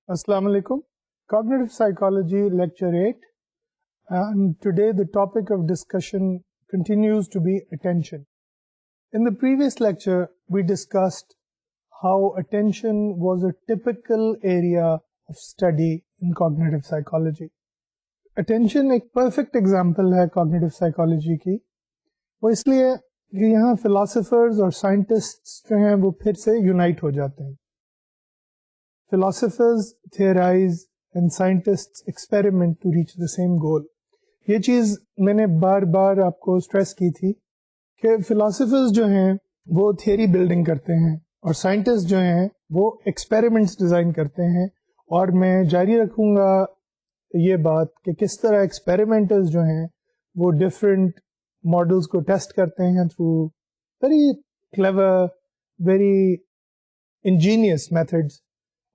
Assalamu alaikum. Cognitive Psychology Lecture 8, and today the topic of discussion continues to be attention. In the previous lecture we discussed how attention was a typical area of study in cognitive psychology. Attention ایک perfect example ہے cognitive psychology کی. وہ اس لیے کہ یہاں philosophers اور scientists جو ہیں وہ پھر سے unite ہو جاتے ہیں. Philosophers theorize and scientists experiment to reach the same goal. یہ چیز میں نے بار بار آپ کو اسٹریس کی تھی کہ philosophers جو ہیں وہ تھیوری بلڈنگ کرتے ہیں اور سائنٹسٹ جو ہیں وہ ایکسپیریمنٹس ڈیزائن کرتے ہیں, اور میں جاری رکھوں گا یہ بات کہ کس طرح ایکسپیریمنٹرز جو ہیں وہ ڈفرینٹ ماڈلس کو ٹیسٹ کرتے ہیں through very clever, very ingenious methods,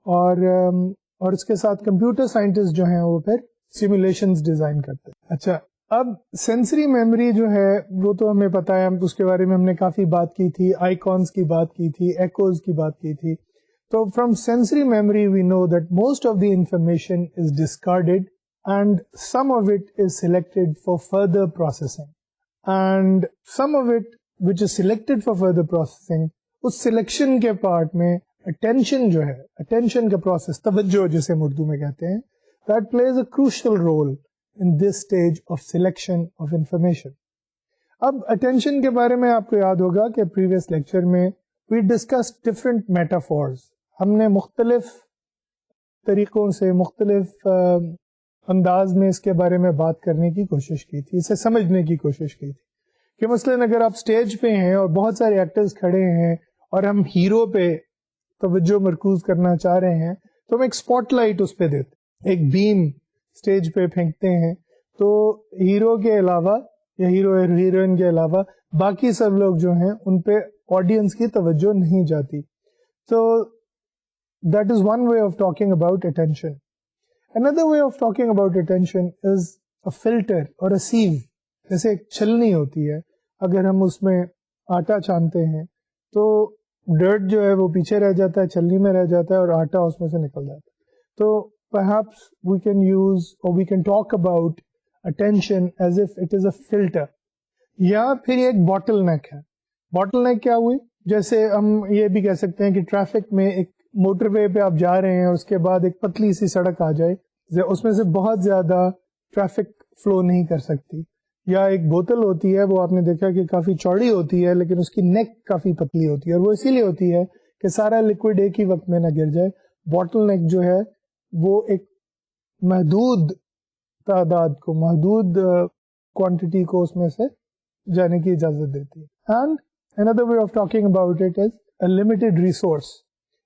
اور اس کے ساتھ کمپیوٹر سائنٹسٹ جو ہیں وہ پھر سیمولیشنز ڈیزائن کرتے ہیں. اچھا, اب سینسری میموری جو ہے وہ تو ہمیں پتہ ہے, اس کے بارے میں ہم نے کافی بات کی تھی, آئیکونس کی بات کی تھی, ایکوز کی بات کی تھی. تو from sensory memory we know that most of the information is discarded and some of it is selected for further processing, and some of it which is selected for further processing, اس selection کے part میں attention جو ہے, attention کا process, توجہ جسے ہم اردو میں کہتے ہیں, that plays a crucial role in this stage of selection of information. اب attention کے بارے میں آپ کو یاد ہوگا کہ previous lecture میں we discussed different metaphors. ہم نے مختلف طریقوں سے, مختلف انداز میں اس کے بارے میں بات کرنے کی کوشش کی تھی, اسے سمجھنے کی کوشش کی تھی کہ مثلاً اگر آپ اسٹیج پہ ہیں اور بہت سارے ایکٹرز کھڑے ہیں اور ہم ہیرو پہ توجہ مرکوز کرنا چاہ رہے ہیں تو ہم ایک اسپاٹ لائٹ اس پہ دیتے, ایک بیم اسٹیج پہ پھینکتے ہیں, تو ہیرو کے علاوہ یا ہیرو ہیروئن کے علاوہ باقی سب لوگ جو ہیں ان پہ آڈینس کی توجہ نہیں جاتی. تو that is one way of talking about attention. Another way of talking about attention is a filter اور اے سیو. جیسے ایک چھلنی ہوتی ہے, اگر ہم اس میں آٹا چھانتے ہیں تو ڈرٹ جو ہے وہ پیچھے رہ جاتا ہے, چھلنی میں رہ جاتا ہے, اور آٹا اس میں سے نکل جاتا ہے. تو perhaps we can use or we can talk about attention as if it is a filter. یا پھر یہ ایک باٹل نیک ہے. باٹل نیک کیا ہوئی, جیسے ہم یہ بھی کہہ سکتے ہیں کہ ٹریفک میں ایک موٹر وے پہ آپ جا رہے ہیں اور اس کے بعد ایک پتلی سی سڑک آ جائے, اس میں سے بہت زیادہ ٹریفک فلو نہیں کر سکتی. یا ایک بوتل ہوتی ہے, وہ آپ نے دیکھا کہ کافی چوڑی ہوتی ہے لیکن اس کی نیک کافی پتلی ہوتی ہے, اور وہ اسی لیے ہوتی ہے کہ سارا لکوڈ ایک ہی وقت میں نہ گر جائے. باٹل نیک جو ہے وہ ایک محدود تعداد کو, محدود کوانٹٹی کو اس میں سے جانے کی اجازت دیتی ہے. And another way of talking about it is a limited resource.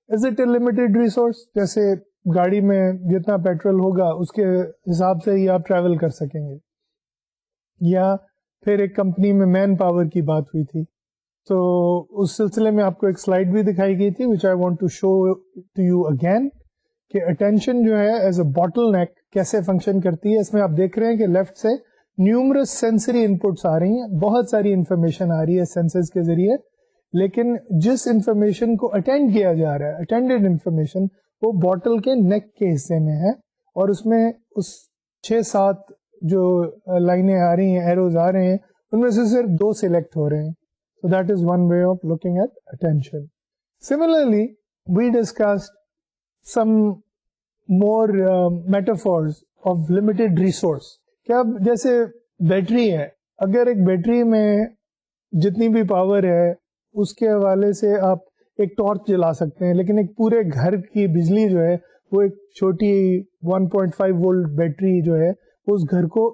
Is it a limited resource? جیسے گاڑی میں جتنا پیٹرول ہوگا اس کے حساب سے ہی آپ ٹریول کر سکیں گے. یا پھر ایک کمپنی میں مین پاور کی بات ہوئی تھی, تو اس سلسلے میں آپ کو ایک سلائڈ بھی دکھائی گئی تھی which I want to show to you again, کہ اٹینشن جو ہے ایز اے باٹل نیک کیسے فنکشن کرتی ہے. اس میں آپ دیکھ رہے ہیں کہ لیفٹ سے نیومرس سینسری انپٹس آ رہی ہیں, بہت ساری انفارمیشن آ رہی ہے سینسز کے ذریعے, لیکن جس انفارمیشن کو اٹینڈ کیا جا رہا ہے, اٹینڈڈ انفارمیشن, وہ باٹل کے نیک کے حصے میں ہے, اور اس میں اس 6-7 جو لائنیں آ رہی ہیں, ایروز آ رہے ہیں, ان میں سے صرف 2 سلیکٹ ہو رہے ہیں. So that is one way of looking at attention. Similarly, we discussed some more metaphors of limited resource. کہ اب جیسے بیٹری ہے, اگر ایک بیٹری میں جتنی بھی پاور ہے اس کے حوالے سے آپ ایک ٹارچ جلا سکتے ہیں, لیکن ایک پورے گھر کی بجلی جو ہے وہ ایک چھوٹی 1.5 وولٹ بیٹری جو ہے اس گھر کو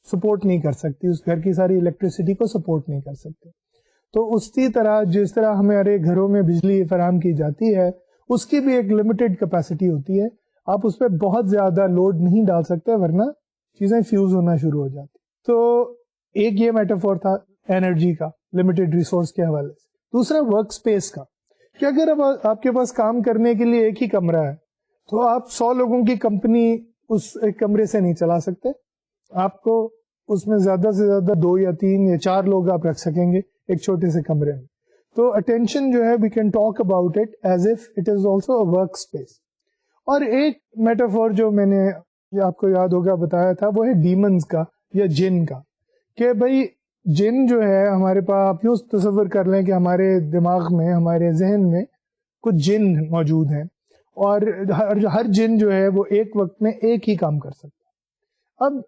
سپورٹ نہیں کر سکتی, اس گھر کی ساری الیکٹریسٹی کو سپورٹ نہیں کر سکتی. تو اسی طرح جس طرح ہمارے گھروں میں بجلی فراہم کی جاتی ہے اس کی بھی ایک لمیٹڈ کیپیسٹی ہوتی ہے. آپ اس پہ بہت زیادہ لوڈ نہیں ڈال سکتے ورنہ چیزیں فیوز ہونا شروع ہو جاتی. تو ایک یہ میٹافور تھا انرجی کا لمیٹڈ ریسورس کے حوالے سے. دوسرا ورک اسپیس کا کہ اگر اب آپ کے پاس کام کرنے کے لیے ایک ہی کمرہ ہے تو آپ 100 لوگوں کی کمپنی اس ایک کمرے سے نہیں چلا سکتے. آپ کو اس میں زیادہ سے زیادہ 2 یا 3 یا 4 لوگ آپ رکھ سکیں گے ایک چھوٹے سے کمرے میں. تو اٹینشن جو ہے we can talk about it as if it is also a work space. اور ایک میٹافور جو میں نے آپ کو یاد ہوگا بتایا تھا وہ ہے ڈیمنز کا یا جن کا, کہ بھائی جن جو ہے ہمارے پاس آپ یوں تصور کر لیں کہ ہمارے دماغ میں ہمارے ذہن میں کچھ جن موجود ہیں اور ہر جن جو ہے وہ ایک وقت میں ایک ہی کام کر سکتا ہے. اب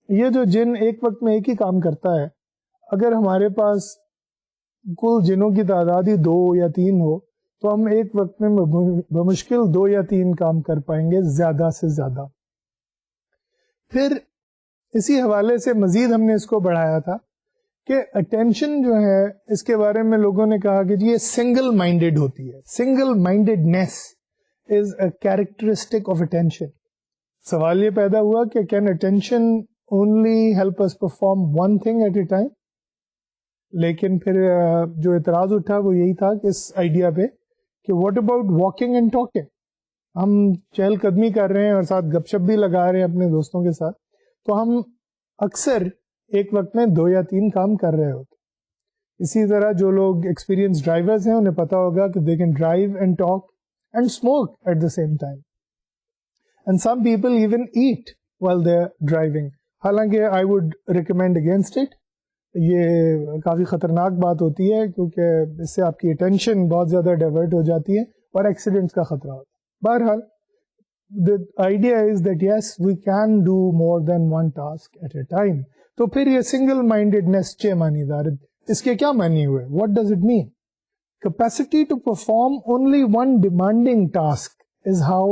یہ جو جن ایک وقت میں ایک ہی کام کرتا ہے, اگر ہمارے پاس کل جنوں کی تعداد ہی 2 یا 3 ہو تو ہم ایک وقت میں بمشکل 2 یا 3 کام کر پائیں گے زیادہ سے زیادہ. پھر اسی حوالے سے مزید ہم نے اس کو بڑھایا تھا کہ اٹینشن جو ہے اس کے بارے میں لوگوں نے کہا کہ جی یہ سنگل مائنڈیڈ ہوتی ہے. Single mindedness is a characteristic of attention. سوال یہ پیدا ہوا کہ can attention only help us perform one thing at a time. لیکن پھر جو اعتراض اٹھا وہ یہی تھا کہ اس آئیڈیا پہ کہ what about walking and talking. ہم چہل قدمی کر رہے ہیں اور ساتھ گپ شپ بھی لگا رہے ہیں اپنے دوستوں کے ساتھ, تو ہم اکثر ایک وقت میں 2 یا 3 کام کر رہے ہوتے. اسی طرح جو لوگ ایکسپیرینس ڈرائیورز ہیں انہیں پتا ہوگا کہ they can drive and talk and smoke at the same time. And some people even eat while they are driving. حالانکہ I would recommend against it. یہ کافی خطرناک بات ہوتی ہے کیونکہ اس سے آپ کی اٹینشن بہت زیادہ ڈائیورٹ ہو جاتی ہے اور ایکسیڈنٹس کا خطرہ ہوتا ہے. بہرحال the idea is that yes we can do more than one task at a time. تو پھر یہ سنگل مائنڈیڈنیس چھ معنی دار اس کے کیا معنی ہوئے؟ What does it mean? Capacity to perform only one demanding task is how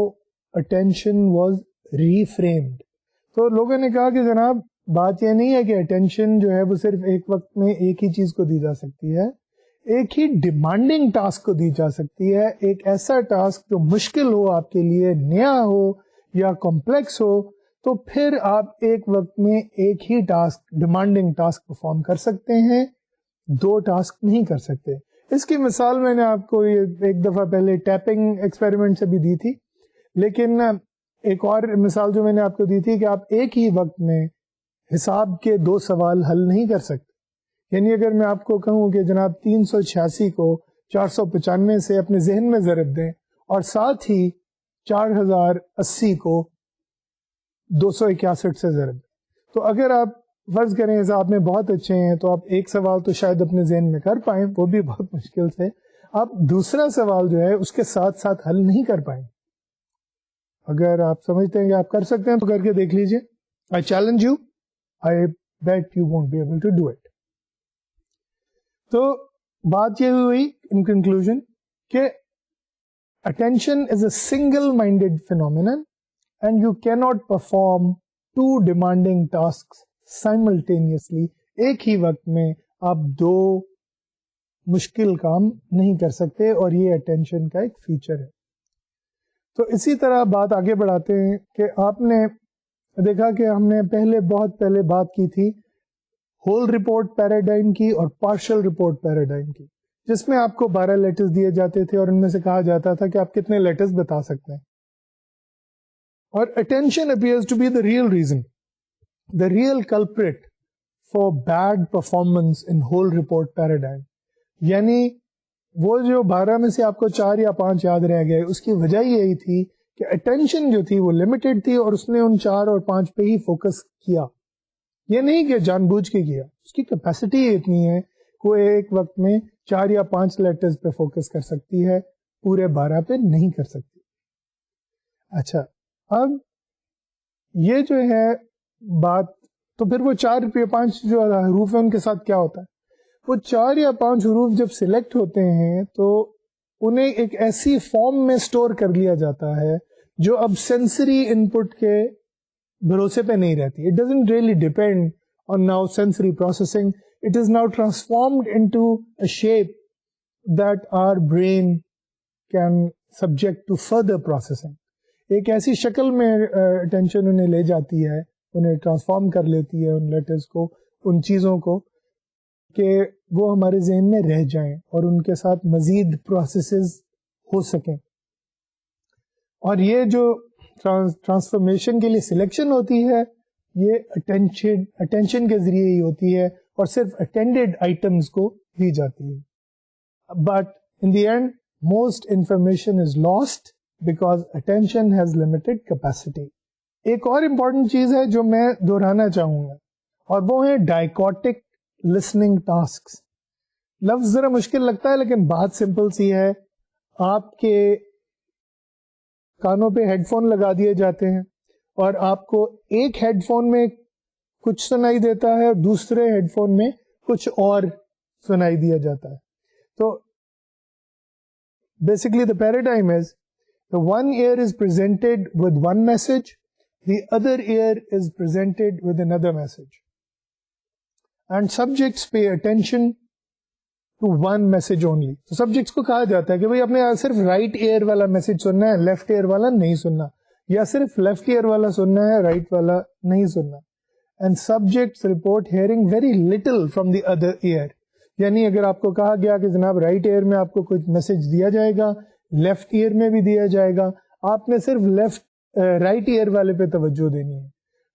attention was reframed. تو لوگوں نے کہا کہ جناب بات یہ نہیں ہے کہ اٹینشن جو ہے وہ صرف ایک وقت میں ایک ہی چیز کو دی جا سکتی ہے, ایک ہی ڈیمانڈنگ ٹاسک کو دی جا سکتی ہے. ایک ایسا ٹاسک جو مشکل ہو آپ کے لیے, نیا ہو یا کمپلیکس ہو, تو پھر آپ ایک وقت میں ایک ہی ٹاسک, ڈیمانڈنگ ٹاسک پرفارم کر سکتے ہیں, 2 ٹاسک نہیں کر سکتے. اس کی مثال میں نے آپ کو یہ ایک دفعہ پہلے ٹیپنگ ایکسپیریمنٹ سے بھی دی تھی, لیکن ایک اور مثال جو میں نے آپ کو دی تھی کہ آپ ایک ہی وقت میں حساب کے 2 سوال حل نہیں کر سکتے. یعنی اگر میں آپ کو کہوں کہ جناب 386 کو 495 سے اپنے ذہن میں ضرب دیں اور ساتھ ہی 4080 کو 261 سے ضرب دیں, تو اگر آپ فرض کریں حساب میں بہت اچھے ہیں تو آپ ایک سوال تو شاید اپنے ذہن میں کر پائیں, وہ بھی بہت مشکل سے. آپ دوسرا سوال جو ہے اس کے ساتھ ساتھ حل نہیں کر پائیں. اگر آپ سمجھتے ہیں کہ آپ کر سکتے ہیں تو کر کے دیکھ لیجئے. I challenge you, I bet you won't be able to do it. تو بات یہ ہوئی in conclusion کہ attention is a single-minded phenomenon and you cannot perform 2 demanding tasks simultaneously. ایک ہی وقت میں آپ 2 مشکل کام نہیں کر سکتے اور یہ attention کا ایک فیچر ہے. تو اسی طرح بات آگے بڑھاتے ہیں کہ آپ نے دیکھا کہ ہم نے بہت پہلے بات کی تھی ہول رپورٹ پیراڈائم کی اور پارشل رپورٹ پیراڈائم کی, جس میں آپ کو 12 لیٹرز دیے جاتے تھے اور ان میں سے کہا جاتا تھا کہ آپ کتنے لیٹرز بتا سکتے ہیں. اور attention appears to be the real reason, the real culprit for bad performance in whole report paradigm. یعنی وہ جو 12 میں سے آپ کو 4 یا 5 یاد رہ گئے, اس کی وجہ یہی تھی کہ اٹینشن جو تھی وہ لمیٹڈ تھی اور اس نے ان 4 اور 5 پہ ہی فوکس کیا. یہ نہیں کہ جان بوجھ کے کیا, اس کی کیپیسٹی اتنی ہے کہ ایک وقت میں 4 یا 5 لیٹرز پہ فوکس کر سکتی ہے, پورے 12 پہ نہیں کر سکتی. اچھا, اب یہ جو ہے بات, تو پھر وہ 4 یا 5 جو حروف ہیں ان کے ساتھ کیا ہوتا ہے؟ وہ 4 یا 5 حروف جب سلیکٹ ہوتے ہیں تو انہیں ایک ایسی فارم میں سٹور کر لیا جاتا ہے جو اب سینسری انپٹ کے بھروسے پہ نہیں رہتی. It doesn't really depend on now sensory processing it is now transformed into a shape that our brain can subject to further processing. ایک ایسی شکل میں اٹینشن انہیں لے جاتی ہے, انہیں ٹرانسفارم کر لیتی ہے ان لیٹرز کو, ان چیزوں کو, کہ وہ ہمارے ذہن میں رہ جائیں اور ان کے ساتھ مزید پروسیسز ہو سکیں. اور یہ جو ٹرانسفارمیشن کے لیے سلیکشن ہوتی ہے یہ اٹینشن کے ذریعے ہی ہوتی ہے اور صرف اٹینڈیڈ آئٹمس کو دی جاتی ہے. But in the end most information is last because attention has limited capacity. ایک اور امپورٹنٹ چیز ہے جو میں دہرانا چاہوں گا اور وہ ہے ڈائیکوٹک لسننگ ٹاسکس. لفظ ذرا مشکل لگتا ہے لیکن بات سمپل سی ہے. آپ کے کانوں پہ ہیڈ فون لگا دیے جاتے ہیں اور آپ کو ایک ہیڈ فون میں کچھ سنائی دیتا ہے اور دوسرے ہیڈ فون میں کچھ اور سنائی دیا جاتا ہے. تو basically the paradigm is the one ear is presented with one message, the other ear is presented with another message. And subjects pay attention to one message only. So subjects کو کہا جاتا ہے کہ بھئی اپنے صرف رائٹ ایئر والا message سننا ہے, لیفٹ ایئر والا نہیں سننا, یا صرف لیفٹ ایئر والا سننا ہے, رائٹ والا نہیں سننا. And subjects report hearing very little from the other ear. یعنی اگر آپ کو کہا گیا کہ جناب رائٹ ایئر میں آپ کو کچھ میسج دیا جائے گا, لیفٹ ایئر میں بھی دیا جائے گا, آپ نے صرف رائٹ ایئر والے پہ توجہ دینی ہے.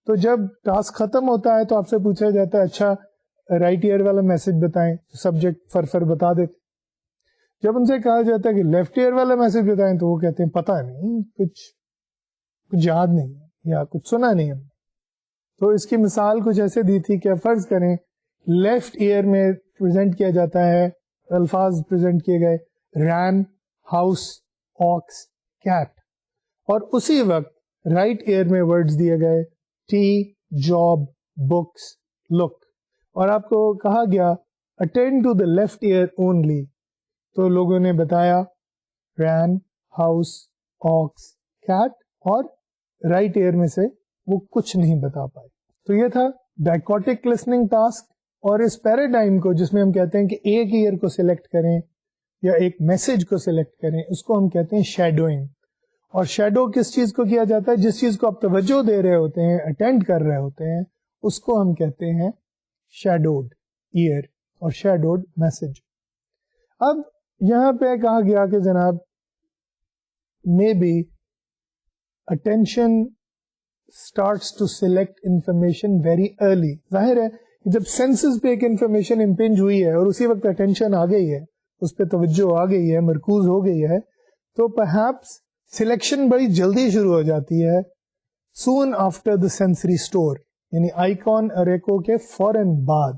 تو جب ٹاسک ختم ہوتا ہے تو آپ سے پوچھا جاتا ہے اچھا رائٹ ایئر والا میسج بتائیں, سبجیکٹ فر بتا دیتے. جب ان سے کہا جاتا ہے کہ لیفٹ ایئر والا میسج بتائیں تو وہ کہتے ہیں پتہ نہیں, کچھ یاد نہیں ہے یا کچھ سنا نہیں ہم نے. تو اس کی مثال کچھ ایسے دی تھی کہ فرض کریں لیفٹ ایئر میں پریزنٹ کیا جاتا ہے, الفاظ پریزنٹ کیے گئے رین, ہاؤس, آکس, کیٹ, اور اسی وقت رائٹ ایئر میں ورڈز دیے گئے ٹی, جاب, بکس, لک, اور آپ کو کہا گیا attend to the left ear only. تو لوگوں نے بتایا رین, ہاؤس, آکس, کیٹ, اور رائٹ ایئر میں سے وہ کچھ نہیں بتا پائے. تو یہ تھا ڈائیکوٹک لسننگ ٹاسک. اور اس پیراڈائم کو جس میں ہم کہتے ہیں کہ ایک ایئر کو سلیکٹ کریں یا ایک میسج کو سلیکٹ کریں, اس کو ہم کہتے ہیں شیڈوئنگ. اور شیڈو کس چیز کو کیا جاتا ہے؟ جس چیز کو آپ توجہ دے رہے ہوتے ہیں, اٹینڈ کر رہے ہوتے ہیں, اس کو ہم کہتے ہیں شیڈوڈ ایئر اور شیڈوڈ میسج. اب یہاں پہ کہا گیا کہ جناب may be attention starts to select information very early. ظاہر ہے جب سینسز پہ ایک انفارمیشن امپنج ہوئی ہے اور اسی وقت اٹینشن آ گئی ہے, اس پہ توجہ آ گئی ہے, مرکوز ہو گئی ہے, تو پرہیپس سلیکشن بڑی جلدی شروع ہو جاتی ہے soon after the sensory store. یعنی آئیکن اریکو کے فوراً بعد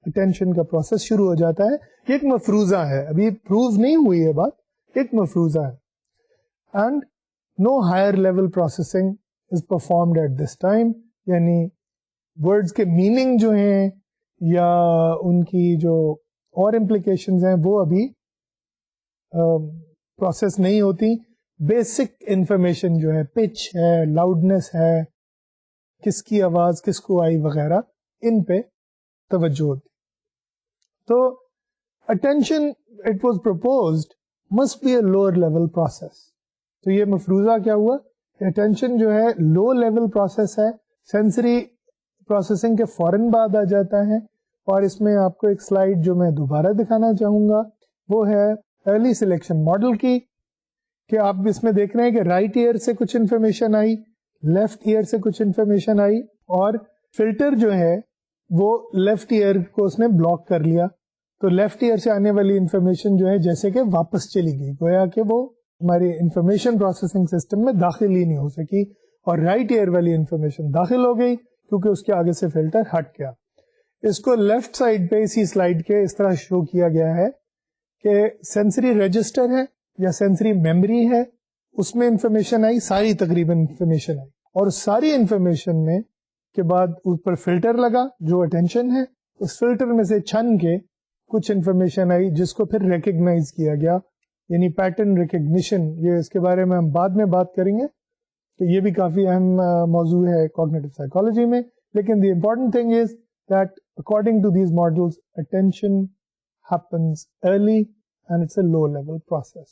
اٹینشن کا پروسیس شروع ہو جاتا ہے. یہ ایک مفروضہ ہے, ابھی پروو نہیں ہوئی ہے بات, ایک مفروضہ ہے. And no higher level processing is performed at this time. یعنی ورڈز کے میننگ جو ہیں یا ان کی جو اور امپلیکیشنز ہیں وہ ابھی پروسیس نہیں ہوتی. بیسک انفارمیشن جو ہے, پچ ہے, لاؤڈنس ہے, کس کی آواز کس کو آئی وغیرہ, ان پہ توجہ ہوتی. تو attention it was proposed must be a lower level process. تو یہ مفروضہ کیا ہوا, اٹینشن جو ہے لو لیول پروسیس ہے, سینسری پروسیسنگ کے فوراً بعد آ جاتا ہے. اور اس میں آپ کو ایک سلائیڈ جو میں دوبارہ دکھانا چاہوں گا وہ ہے ارلی سلیکشن ماڈل کی, کہ آپ اس میں دیکھ رہے ہیں کہ رائٹ ایئر سے کچھ انفارمیشن آئی, لیفٹ ایئر سے کچھ انفارمیشن آئی, اور فلٹر جو ہے وہ لیفٹ ایئر کو اس نے بلاک کر لیا. تو لیفٹ ایئر سے آنے والی انفارمیشن جو ہے جیسے کہ واپس چلی گئی, گویا کہ وہ ہماری انفارمیشن پروسیسنگ سسٹم میں داخل ہی نہیں ہو سکی, اور رائٹ ایئر والی انفارمیشن داخل ہو گئی کیونکہ اس کے آگے سے فلٹر ہٹ گیا. اس کو لیفٹ سائڈ پہ اسی سلائیڈ کے اس طرح شو کیا گیا ہے کہ سینسری رجسٹر ہے یا سینسری میموری ہے, اس میں انفارمیشن آئی, ساری تقریباً انفارمیشن آئی, اور ساری انفارمیشن میں کے بعد اس پر فلٹر لگا جو اٹینشن ہے. اس فلٹر میں سے چھن کے کچھ انفارمیشن آئی جس کو پھر ریکگنائز کیا گیا, یعنی پیٹرن ریکگنیشن. یہ اس کے بارے میں ہم بعد میں بات کریں گے کہ یہ بھی کافی اہم موضوع ہے کوگنیٹو سائیکالوجی میں. لیکن the important thing is that according to these models, attention happens early and it's a low level process.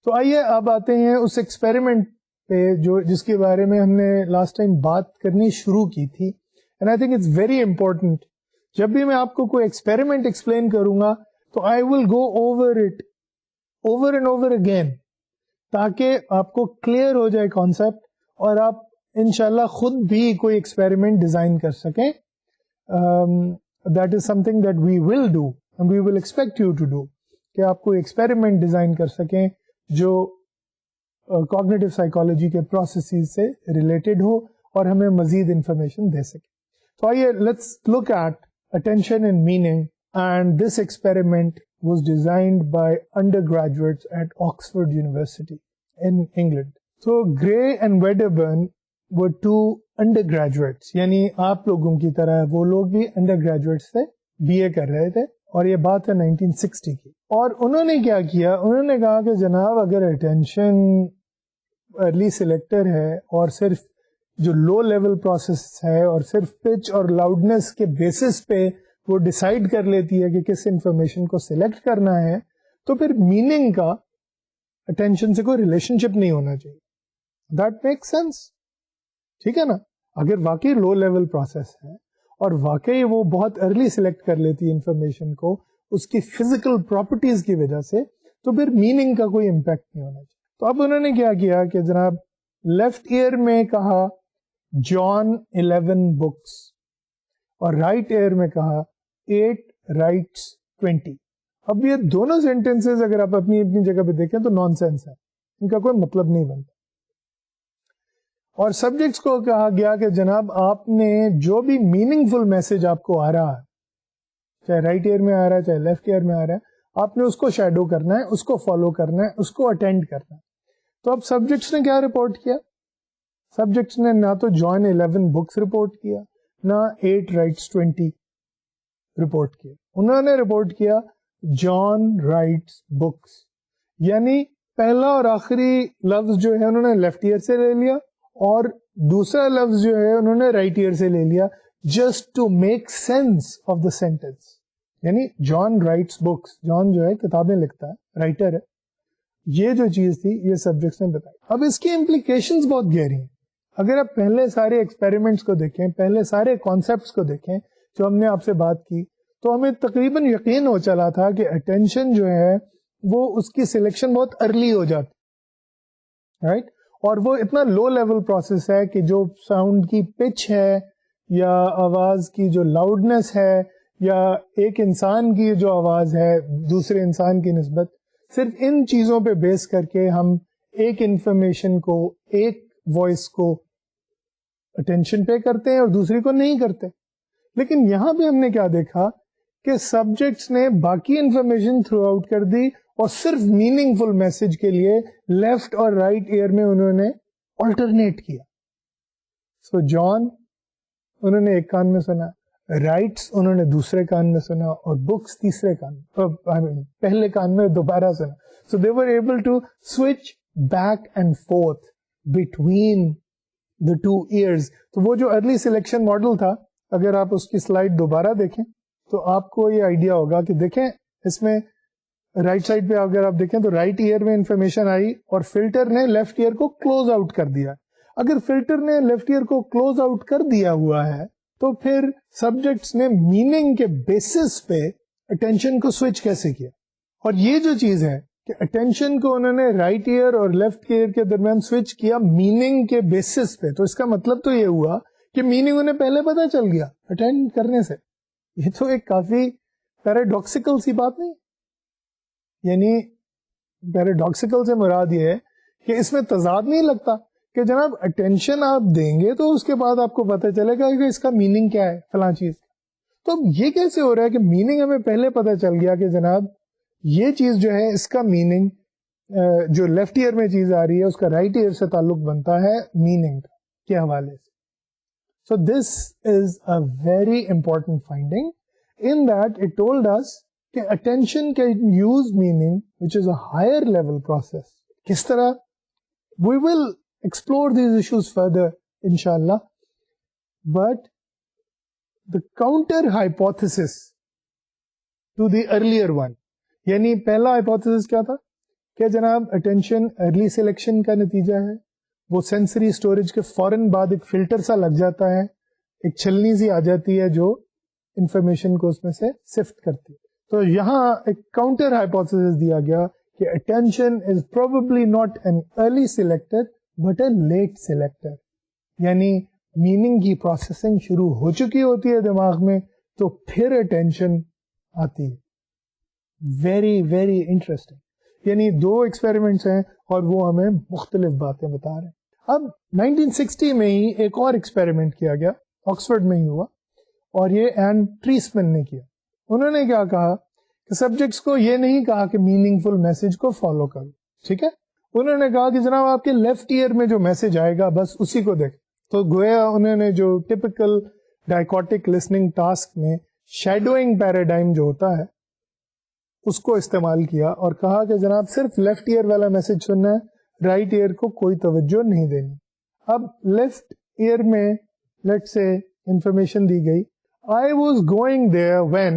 تو آئیے اب آتے ہیں اس ایکسپیریمنٹ پہ جس کے بارے میں ہم نے لاسٹ ٹائم بات کرنی شروع کی تھی. And I think it's very important. جب بھی میں آپ کو کوئی ایکسپیریمنٹ ایکسپلین کروں گا تو I will go over it over and over again, تاکہ آپ کو کلیئر ہو جائے کانسیپٹ اور آپ انشاءاللہ خود بھی کوئی ایکسپیریمنٹ ڈیزائن کر سکیں. That is something that we will do and we will expect you to do, کہ آپ کوئی ایکسپیریمنٹ ڈیزائن کر سکیں جو کوگنیٹو سائیکالوجی کے پروسیسز سے ریلیٹڈ ہو اور ہمیں مزید انفارمیشن دے سکے. تو آئیے let's look at attention and meaning, and this experiment was designed by undergraduates at Oxford University in England. تو Gray and Wedderburn were two undergraduates, یعنی آپ لوگوں کی طرح وہ لوگ بھی انڈر گریجویٹ سے بی اے کر رہے تھے, اور یہ بات ہے 1960 کی. اور انہوں نے کیا کیا, انہوں نے کہا کہ جناب اگر اٹینشن ارلی سلیکٹر ہے اور صرف جو لو لیول پروسیس ہے اور صرف پچ اور لاؤڈنس کے بیسس پہ وہ ڈیسائیڈ کر لیتی ہے کہ کس انفارمیشن کو سلیکٹ کرنا ہے, تو پھر میننگ کا اٹینشن سے کوئی ریلیشن شپ نہیں ہونا چاہیے. دیٹ میک سینس, ٹھیک ہے نا. اگر واقعی لو لیول پروسیس ہے اور واقعی وہ بہت ارلی سلیکٹ کر لیتی ہے انفارمیشن کو اس کی فزیکل پراپرٹیز کی وجہ سے, تو پھر میننگ کا کوئی امپیکٹ نہیں ہونا چاہیے. تو اب انہوں نے کیا کیا کہ جناب لیفٹ ایئر میں کہا جان 11 بکس اور رائٹ ایئر میں کہا 8 رائٹس 20. اب یہ دونوں سینٹینسز اگر آپ اپنی اپنی جگہ پہ دیکھیں تو نان سینس ہے, ان کا کوئی مطلب نہیں بنتا. اور سبجیکٹس کو کہا گیا کہ جناب آپ نے جو بھی میننگ فل میسج آپ کو آ رہا ہے, چاہے رائٹ ایئر میں آ رہا ہے چاہے لیفٹ ایئر میں آ رہا ہے, آپ نے اس کو شیڈو کرنا ہے, اس کو فالو کرنا ہے, اس کو اٹینڈ کرنا ہے. تو اب سبجیکٹس نے کیا رپورٹ کیا؟ سبجیکٹس نے نہ تو جان 11 بکس رپورٹ کیا, نہ 8 رائٹس 20 رپورٹ کیا. انہوں نے رپورٹ کیا جان رائٹس بکس, یعنی پہلا اور آخری لفظ جو ہے انہوں نے لیفٹ ایئر سے لے لیا اور دوسرا لفظ جو ہے انہوں نے رائٹ ایئر سے لے لیا, just to make sense of the sentence. یعنی جان رائٹس بکس, جان جو ہے کتابیں لکھتا ہے, رائٹر ہے, یہ جو چیز تھی یہ سبجیکٹس نے بتائی. اب اس کی امپلیکیشنز بہت گہری ہیں. اگر آپ پہلے سارے ایکسپیریمنٹس کو دیکھیں, پہلے سارے کانسیپٹس کو دیکھیں جو ہم نے آپ سے بات کی, تو ہمیں تقریباً یقین ہو چلا تھا کہ اٹینشن جو ہے وہ اس کی سلیکشن بہت ارلی ہو جاتی, رائٹ. اور وہ اتنا لو لیول پروسیس ہے کہ جو ساؤنڈ کی پچ ہے یا آواز کی جو لاؤڈنس ہے یا ایک انسان کی جو آواز ہے دوسرے انسان کی نسبت, صرف ان چیزوں پہ بیس کر کے ہم ایک انفارمیشن کو, ایک وائس کو اٹینشن پے کرتے ہیں اور دوسری کو نہیں کرتے. لیکن یہاں پہ ہم نے کیا دیکھا کہ سبجیکٹس نے باقی انفارمیشن تھرو آؤٹ کر دی اور صرف میننگ فل میسج کے لیے لیفٹ اور رائٹ ایئر میں انہوں نے آلٹرنیٹ کیا. سو جان انہوں نے ایک کان میں سنا, رائٹس انہوں نے دوسرے کان میں سنا, اور بکس تیسرے کان میں, پہلے کان میں دوبارہ سنا. So they were able to switch back and forth between the two ears. تو وہ جو ارلی سلیکشن ماڈل تھا, اگر آپ اس کی سلائڈ دوبارہ دیکھیں تو آپ کو یہ آئیڈیا ہوگا کہ دیکھیں اس میں رائٹ سائڈ پہ اگر آپ دیکھیں تو رائٹ ایئر میں انفارمیشن آئی اور فلٹر نے لیفٹ ایئر کو کلوز آؤٹ کر دیا. اگر فلٹر نے لیفٹ ایئر کو کلوز آؤٹ کر دیا ہوا ہے تو پھر سبجیکٹس نے میننگ کے بیسس پہ اٹینشن کو سوئچ کیسے کیا؟ اور یہ جو چیز ہے کہ اٹینشن کو انہوں نے رائٹ ایئر اور لیفٹ ایئر کے درمیان سوئچ کیا میننگ کے بیسس پہ, تو اس کا مطلب تو یہ ہوا کہ میننگ انہیں پہلے پتا چل گیا اٹینڈ کرنے سے. یہ تو ایک کافی پیراڈاکسیکل سی بات نہیں؟ یعنی پیراڈاکسیکل سے مراد یہ ہے کہ اس میں تضاد نہیں لگتا کہ جناب اٹینشن آپ دیں گے تو اس کے بعد آپ کو پتا چلے گا کہ اس کا میننگ کیا ہے فلاں چیز کا. تو یہ کیسے ہو رہا ہے کہ میننگ ہمیں پہلے پتا چل گیا کہ جناب یہ چیز جو ہے اس کا میننگ جو لیفٹ ایئر میں چیز آ رہی ہے اس کا رائٹ ایئر سے تعلق بنتا ہے میننگ کے حوالے سے. So this is a very important finding in that it told us کہ attention can use meaning which is a higher level process. کس طرح؟ We will explore these issues further انشاءاللہ, but the counter hypothesis to the earlier one. یعنی پہلا hypothesis کیا تھا کہ جناب attention early selection کا نتیجہ ہے, وہ sensory storage کے فوراً بعد ایک فلٹر سا لگ جاتا ہے, ایک چھلنی سی آ جاتی ہے جو انفارمیشن کو اس میں سے سفٹ کرتی ہے. تو یہاں ایک کاؤنٹر ہائپوتھیسس دیا گیا کہ attention is probably not an early selector but a late selector, یعنی میننگ کی پروسیسنگ شروع ہو چکی ہوتی ہے دماغ میں تو پھر اٹینشن آتی ہے. Very very interesting. یعنی دو ایکسپیریمنٹس ہیں اور وہ ہمیں مختلف باتیں بتا رہے ہیں. اب 1960 میں ہی ایک اور ایکسپیریمنٹ کیا گیا, آکسفورڈ میں ہی ہوا, اور یہ این ٹریسمن نے کیا. انہوں نے کیا کہا کہ سبجیکٹس کو یہ نہیں کہا کہ میننگ فل میسج کو فالو کرو, ٹھیک ہے. انہوں نے کہا کہ جناب آپ کے لیفٹ ایئر میں جو میسج آئے گا بس اسی کو دیکھ. تو گویا انہوں نے جو ٹپکل ڈائیکوٹک لسننگ ٹاسک میں شیڈوئنگ پیراڈائم جو ہوتا ہے اس کو استعمال کیا اور کہا کہ جناب صرف لیفٹ ایئر والا میسج سننا ہے, رائٹ ایئر کو کوئی توجہ نہیں دینی. اب لیفٹ ایئر میں لیٹ سے انفارمیشن دی گئی, I was going there when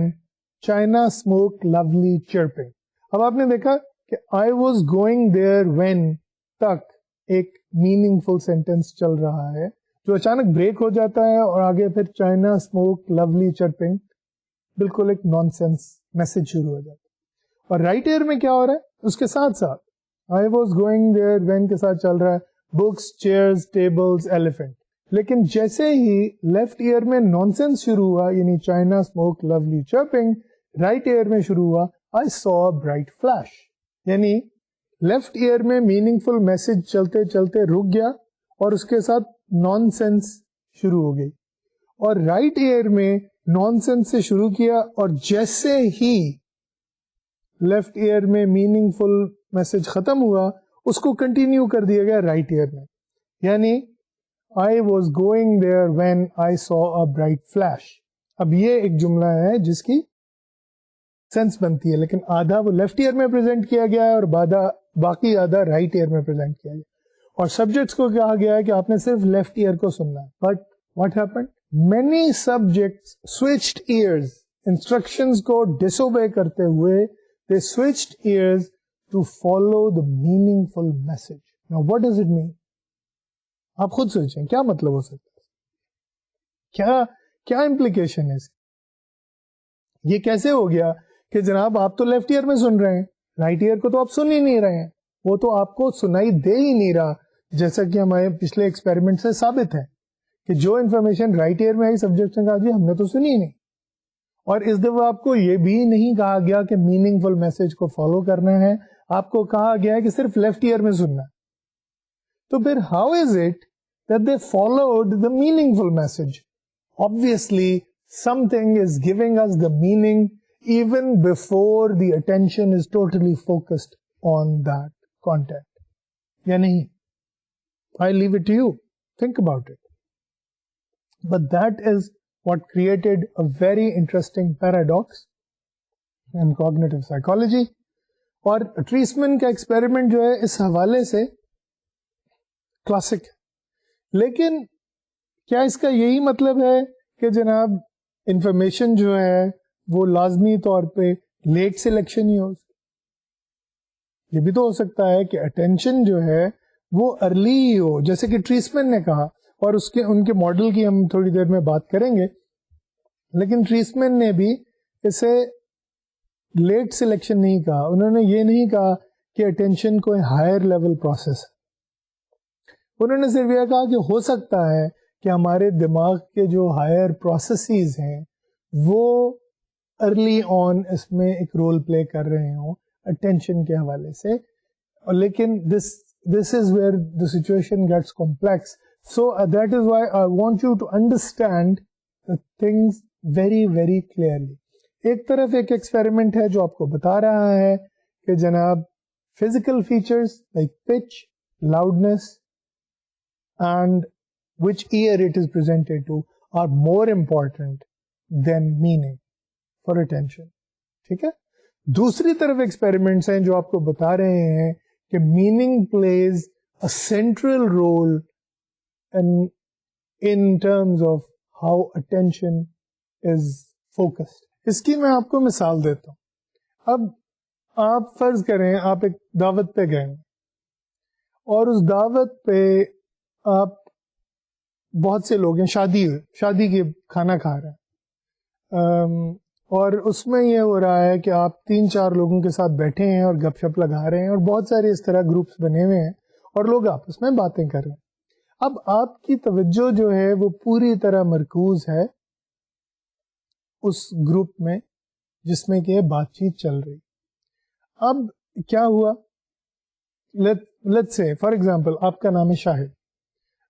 China smoked lovely chirping. اب آپ نے دیکھا کہ I was going there when تک ایک میننگ فل سینٹینس چل رہا ہے جو اچانک بریک ہو جاتا ہے اور آگے پھر چائنا اسموک لولی چرپنگ, بالکل ایک نان سینس میسج شروع ہو جاتا ہے. اور رائٹ ایئر میں کیا ہو رہا ہے اس کے ساتھ ساتھ I was going there when کے ساتھ چل رہا ہے بکس, چیئرز, ٹیبلز, ایلیفینٹ. لیکن جیسے ہی لیفٹ ایئر میں نان سینس شروع ہوا یعنی China smoke lovely chirping, right ear میں شروع ہوا آئی سو برائٹ فلیش. یعنی لیفٹ ایئر میں میننگ فل میسج چلتے چلتے رک گیا اور اس کے ساتھ نان سینس شروع ہو گئی, اور رائٹ ایئر میں نان سینس سے شروع کیا اور جیسے ہی لیفٹ ایئر میں میننگ فل میسج ختم ہوا اس کو کنٹینیو کر دیا گیا رائٹ ایئر میں. یعنی I was going there when I saw a bright flash. اب یہ ایک جملہ ہے جس کی سینس بنتی ہے, لیکن آدھا وہ لیفٹ ایئر میں پریزنٹ کیا گیا ہے اور باقی آدھا رائٹ ایئر میں پریزنٹ کیا گیا, اور سبجیکٹس کو کہا گیا ہے کہ آپ نے صرف لیفٹ ایئر کو سننا ہے. But what happened, many subjects switched years, instructions کو ڈس اوبے کرتے ہوئے they switched ears to follow the meaningful message. Now what does it mean? آپ خود سوچیں کیا مطلب ہو سکتا ہے, کیا امپلیکیشن ہے اس کی. یہ کیسے ہو گیا کہ جناب آپ تو لیفٹ ایئر میں سن رہے ہیں, رائٹ ایئر کو تو آپ سن ہی نہیں رہے ہیں, وہ تو آپ کو سنائی دے ہی نہیں رہا, جیسا کہ ہمارے پچھلے ایکسپیریمنٹ سے ثابت ہے کہ جو انفارمیشن رائٹ ایئر میں آئی سبجیکٹ نے کہا جی ہم نے تو سنی ہی نہیں. اور اس دفعہ آپ کو یہ بھی نہیں کہا گیا کہ میننگ فل میسج کو فالو کرنا ہے, آپ کو کہا گیا ہے کہ صرف لیفٹ ایئر میں سننا ہے. تو پھر how is it that they followed the meaningful message? Obviously, something is giving us the meaning even before the attention is totally focused on that content. Ya nahi? I leave it to you. Think about it. But that is what created a very interesting paradox in cognitive psychology. اور Treisman کا experiment جو ہے اس حوالے سے classic ہے. لیکن کیا اس کا یہی مطلب ہے کہ جناب انفارمیشن جو ہے وہ لازمی طور پہ لیٹ سلیکشن ہی ہو؟ یہ بھی تو ہو سکتا ہے کہ اٹینشن جو ہے وہ ارلی ہی ہو, جیسے کہ ٹریسمن نے کہا, اور ان کے ماڈل کی ہم تھوڑی دیر میں بات کریں گے. لیکن ٹریسمن نے بھی اسے لیٹ سلیکشن نہیں کہا. انہوں نے یہ نہیں کہا کہ اٹینشن کوئی ہائر لیول پروسیس ہے. انہوں نے صرف یہ کہا کہ ہو سکتا ہے کہ ہمارے دماغ کے جو ہائر پروسیسز ہیں وہ ارلی آن اس میں ایک رول پلے کر رہے ہوں اٹینشن کے حوالے سے. لیکن this is where the situation gets complex. So that is why I want you to understand things very very clearly. ایک طرف ایک ایکسپیریمنٹ ہے جو آپ کو بتا رہا ہے کہ جناب physical features like pitch, loudness and which ear it is presented to are more important than meaning for attention. ٹھیک ہے. دوسری طرف ایکسپیریمنٹس ہیں جو آپ کو بتا رہے ہیں کہ meaning plays a central role in terms of how attention is focused. اس کی میں آپ کو مثال دیتا ہوں. اب آپ فرض کریں آپ ایک دعوت پہ گئے اور اس دعوت پہ آپ بہت سے لوگ ہیں, شادی کے کھانا کھا رہے ہیں, اور اس میں یہ ہو رہا ہے کہ آپ 3-4 لوگوں کے ساتھ بیٹھے ہیں اور گپ شپ لگا رہے ہیں, اور بہت سارے اس طرح گروپس بنے ہوئے ہیں اور لوگ آپس میں باتیں کر رہے ہیں. اب آپ کی توجہ جو ہے وہ پوری طرح مرکوز ہے اس گروپ میں جس میں کہ بات چیت چل رہی. اب کیا ہوا, لیٹس سے فار ایگزامپل آپ کا نام ہے شاہد.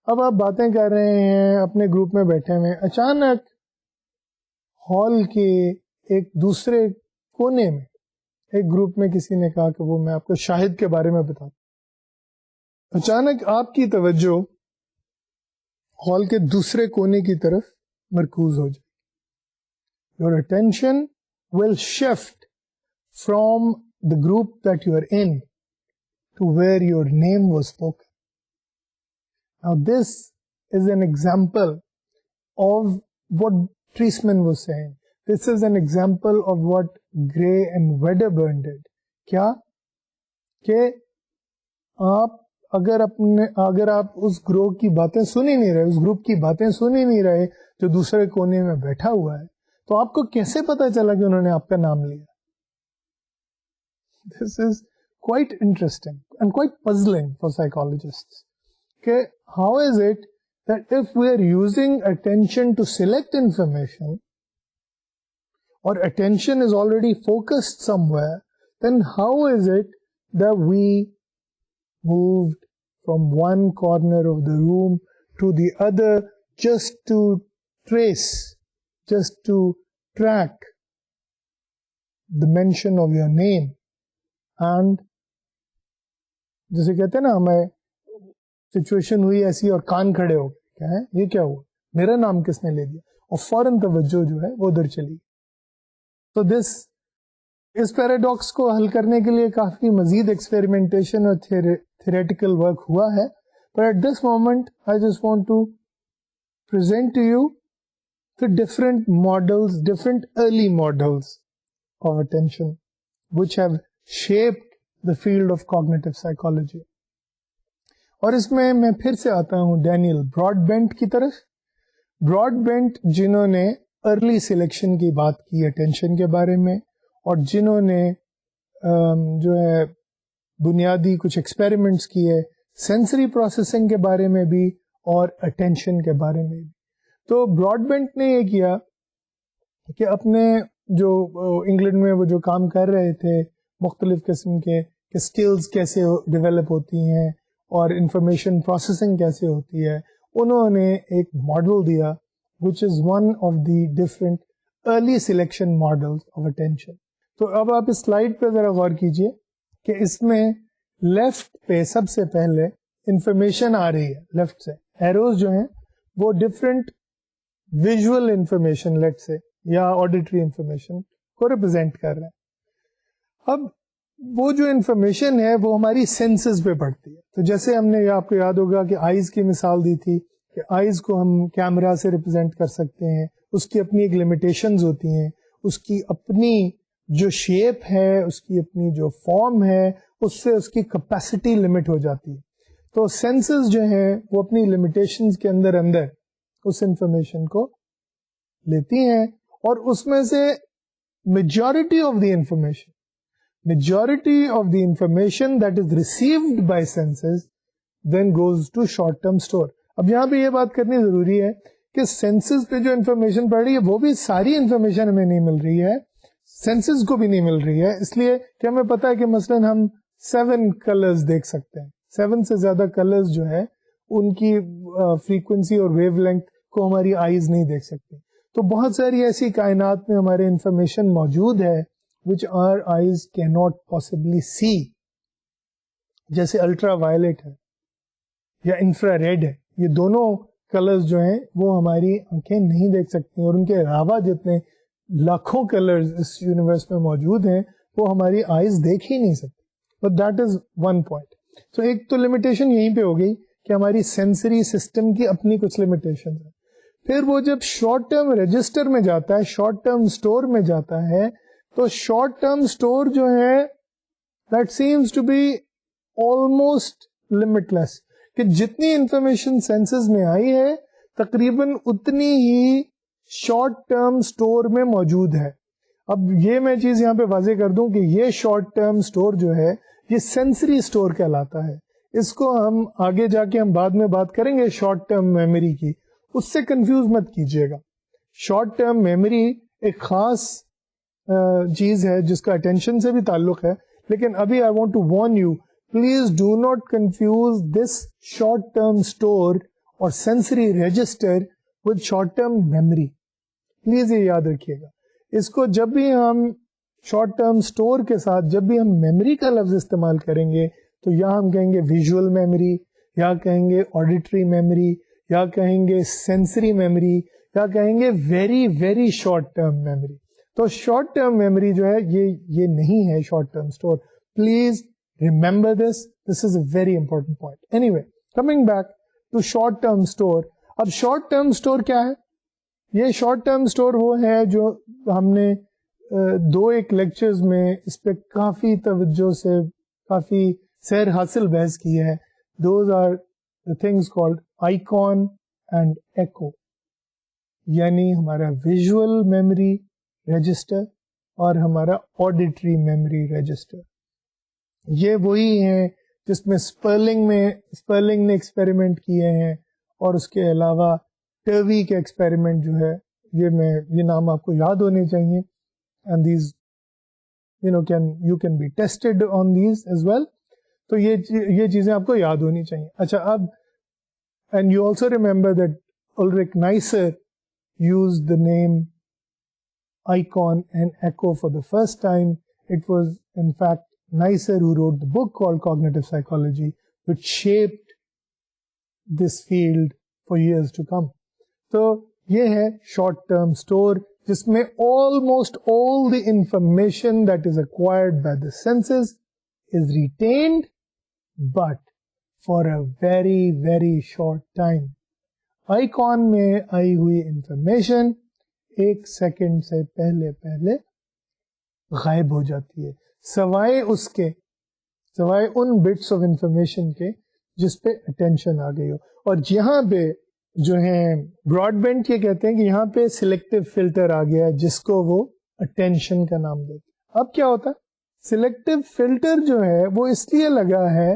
اب آپ باتیں کر رہے ہیں اپنے گروپ میں بیٹھے ہوئے, اچانک ہال کے ایک دوسرے کونے میں ایک گروپ میں کسی نے کہا کہ وہ میں آپ کو شاہد کے بارے میں بتاتا ہوں. اچانک آپ کی توجہ ہال کے دوسرے کونے کی طرف مرکوز ہو جائے. Your attention will shift from the group that you are in to where your name was spoken. Now this is an example of what Treisman was saying. This is an example of what Gray and Wedderburn did. کیا کہ اگر آپ اس گروہ کی باتیں سن ہی نہیں رہے, اس group کی باتیں سن ہی نہیں رہے جو دوسرے کونے میں بیٹھا ہوا ہے, تو آپ کو کیسے پتا چلا کہ انہوں نے آپ کا نام لیا؟ This is quite interesting and quite puzzling for psychologists. کہ how is it that if we are using attention to select information, or attention is already focused somewhere, then how is it that we moved from one corner of the room to the other just to trace, just to track the mention of your name? And جیسے کہتے ہیں نا, ہمیں situation ہوئی ایسی اور کان کھڑے ہو گئے, کیا ہے یہ, کیا ہوا, میرا نام کس نے لے دیا, اور فوراً توجہ جو ہے وہ ادھر چلی. تو اس پیراڈاکس کو حل کرنے کے لیے کافی مزید ایکسپیریمنٹیشن اور تھیوریٹیکل ورک ہوا ہے, but at this moment I just want to present to you the different models, different early models of attention which have shaped the field of cognitive psychology. اور اس میں پھر سے آتا ہوں ڈینیل براڈ بینٹ کی طرف. براڈ بینٹ جنہوں نے ارلی سلیکشن کی بات کی اٹینشن کے بارے میں, اور جنہوں نے جو ہے بنیادی کچھ ایکسپیریمنٹس کیے سینسری پروسیسنگ کے بارے میں بھی اور اٹینشن کے بارے میں بھی. تو براڈ بینٹ نے یہ کیا کہ اپنے جو انگلینڈ میں وہ جو کام کر رہے تھے مختلف قسم کے اسکلز کیسے ڈیولپ ہوتی ہیں اور انفارمیشن پروسیسنگ کیسے ہوتی ہے, انہوں نے ایک ماڈل دیا which is one of the different early selection models of attention. تو اب آپ اس سلائیڈ پہ ذرا غور کیجئے کہ اس میں لیفٹ پہ سب سے پہلے انفارمیشن آ رہی ہے, لیفٹ سے ایروز جو ہیں وہ ڈفرینٹ ویژول انفارمیشن لیٹ سے یا آڈیٹری انفارمیشن کو ریپرزینٹ کر رہے ہیں. اب وہ جو انفارمیشن ہے وہ ہماری سینسز پہ پڑتی ہے. تو جیسے ہم نے آپ کو یاد ہوگا کہ آئیز کی مثال دی تھی کہ آئیز کو ہم کیمرا سے ریپرزینٹ کر سکتے ہیں, اس کی اپنی ایک لمیٹیشنز ہوتی ہیں, اس کی اپنی جو شیپ ہے, اس کی اپنی جو فارم ہے, اس سے اس کی کیپیسٹی لمٹ ہو جاتی ہے. تو سینسز جو ہیں وہ اپنی لمیٹیشنز کے اندر اس انفارمیشن کو لیتی ہیں, اور اس میں سے majority of the information that is received by senses then goes to short term store. اب یہاں پہ یہ بات کرنی ضروری ہے کہ سینسز پہ جو انفارمیشن پڑ رہی ہے وہ بھی ساری انفارمیشن ہمیں نہیں مل رہی ہے, سینسز کو بھی نہیں مل رہی ہے, اس لیے کہ ہمیں پتا ہے کہ مثلاً ہم 7 کلرز دیکھ سکتے ہیں, 7 سے زیادہ کلرز جو ہے ان کی فریکوینسی اور ویو لینتھ کو ہماری آئیز نہیں دیکھ سکتی. تو بہت ساری ایسی کائنات میں ہمارے انفارمیشن موجود ہے which our eyes cannot possibly see, جیسے الٹرا وائلٹ ہے یا انفرا ریڈ ہے. یہ دونوں کلرز جو ہیں وہ ہماری آنکھیں نہیں دیکھ سکتی, اور ان کے علاوہ جتنے لاکھوں کلرز اس یونیورس میں موجود ہیں وہ ہماری آئیز دیکھ ہی نہیں سکتی. But that is one point. تو ایک تو لمیٹیشن یہیں پہ ہو گئی کہ ہماری سینسری سسٹم کی اپنی کچھ لمیٹیشن ہے. پھر وہ جب شارٹ ٹرم رجسٹر میں جاتا ہے, شارٹ ٹرم اسٹور میں جاتا ہے, تو شارٹ ٹرم اسٹور جو ہے that seems to be almost limitless, کہ جتنی انفارمیشن سینسز میں آئی ہے تقریباً اتنی ہی شارٹ ٹرم اسٹور میں موجود ہے. اب یہ میں چیز یہاں پہ واضح کر دوں کہ یہ شارٹ ٹرم اسٹور جو ہے یہ سینسری اسٹور کہلاتا ہے. اس کو ہم آگے جا کے ہم بعد میں بات کریں گے شارٹ ٹرم میموری کی, اس سے کنفیوز مت کیجیے گا. شارٹ ٹرم میموری ایک خاص چیز ہے جس کا اٹینشن سے بھی تعلق ہے, لیکن ابھی I want to warn you, please do not confuse this short term store اور sensory register with short term memory. Please یہ یاد رکھیے گا. اس کو جب بھی ہم شارٹ ٹرم اسٹور کے ساتھ جب بھی ہم میموری کا لفظ استعمال کریں گے تو یا ہم کہیں گے ویژول میموری, یا کہیں گے آڈیٹری میموری, یا کہیں گے سینسری میموری, یا کہیں گے very very short term memory. تو شارٹ ٹرم میموری جو ہے یہ نہیں ہے short term store. Please remember this is a very important point. Anyway, coming back to short term store. اب شارٹ ٹرم اسٹور کیا ہے؟ یہ شارٹ ٹرم اسٹور وہ ہے جو ہم نے 2-1 لیکچرز میں اس پہ کافی توجہ سے کافی سیر حاصل بحث کی ہے. Those are the things called icon and echo, یعنی ہمارا ویژول میموری رجسٹر اور ہمارا آڈیٹری میموری رجسٹر. یہ وہی ہیں جس میں اسپرلنگ نے ایکسپیریمنٹ کیے ہیں, اور اس کے علاوہ ٹروی کے ایکسپیریمنٹ جو ہے یہ نام آپ کو یاد ہونے چاہیے, and these you can be tested on these as well. تو یہ چیزیں آپ کو یاد ہونی چاہیے. اچھا, اب and you also remember that Ulrich Neisser used the name icon and echo for the first time. It was in fact Neisser who wrote the book called Cognitive Psychology, which shaped this field for years to come. تو یہ ہے short term store, جس میں almost all the information that is acquired by the senses is retained, but for a very very short time. Icon میں آئی ہوئی information 1 second سے پہلے غائب ہو جاتی ہے, سوائے ان بٹس آف انفارمیشن کے جس پہ اٹینشن آ گئی ہو. اور یہاں پہ جو ہیں براڈ بینڈ یہ کہتے ہیں کہ یہاں پہ سلیکٹو فلٹر آ گیا ہے جس کو وہ اٹینشن کا نام دیتے. اب کیا ہوتا ہے, سلیکٹو فلٹر جو ہے وہ اس لیے لگا ہے,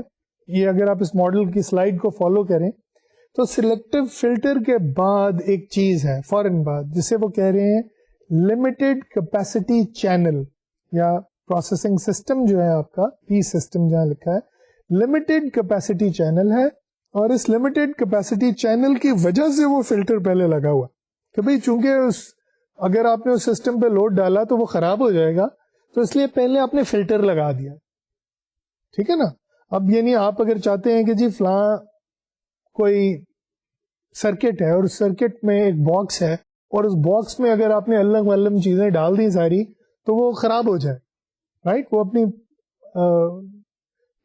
یہ اگر آپ اس ماڈل کی سلائیڈ کو فالو کریں تو سلیکٹو فلٹر کے بعد ایک چیز ہے فوراً بعد, جسے وہ کہہ رہے ہیں لمیٹڈ کیپیسٹی چینل, یا پروسیسنگ سسٹم جو ہے آپ کا پی سسٹم جہاں لکھا ہے لمیٹڈ کیپیسٹی چینل ہے. اور اس لمیٹڈ کیپیسٹی چینل کی وجہ سے وہ فلٹر پہلے لگا ہوا کہ بھئی چونکہ اگر آپ نے اس سسٹم پہ لوڈ ڈالا تو وہ خراب ہو جائے گا, تو اس لیے پہلے آپ نے فلٹر لگا دیا. ٹھیک ہے نا. اب یعنی آپ اگر چاہتے ہیں کہ جی فلاں کوئی سرکٹ ہے اور اس سرکٹ میں ایک باکس ہے, اور اس باکس میں اگر آپ نے الگ الگ چیزیں ڈال دی ساری تو وہ خراب ہو جائے, رائٹ, وہ اپنی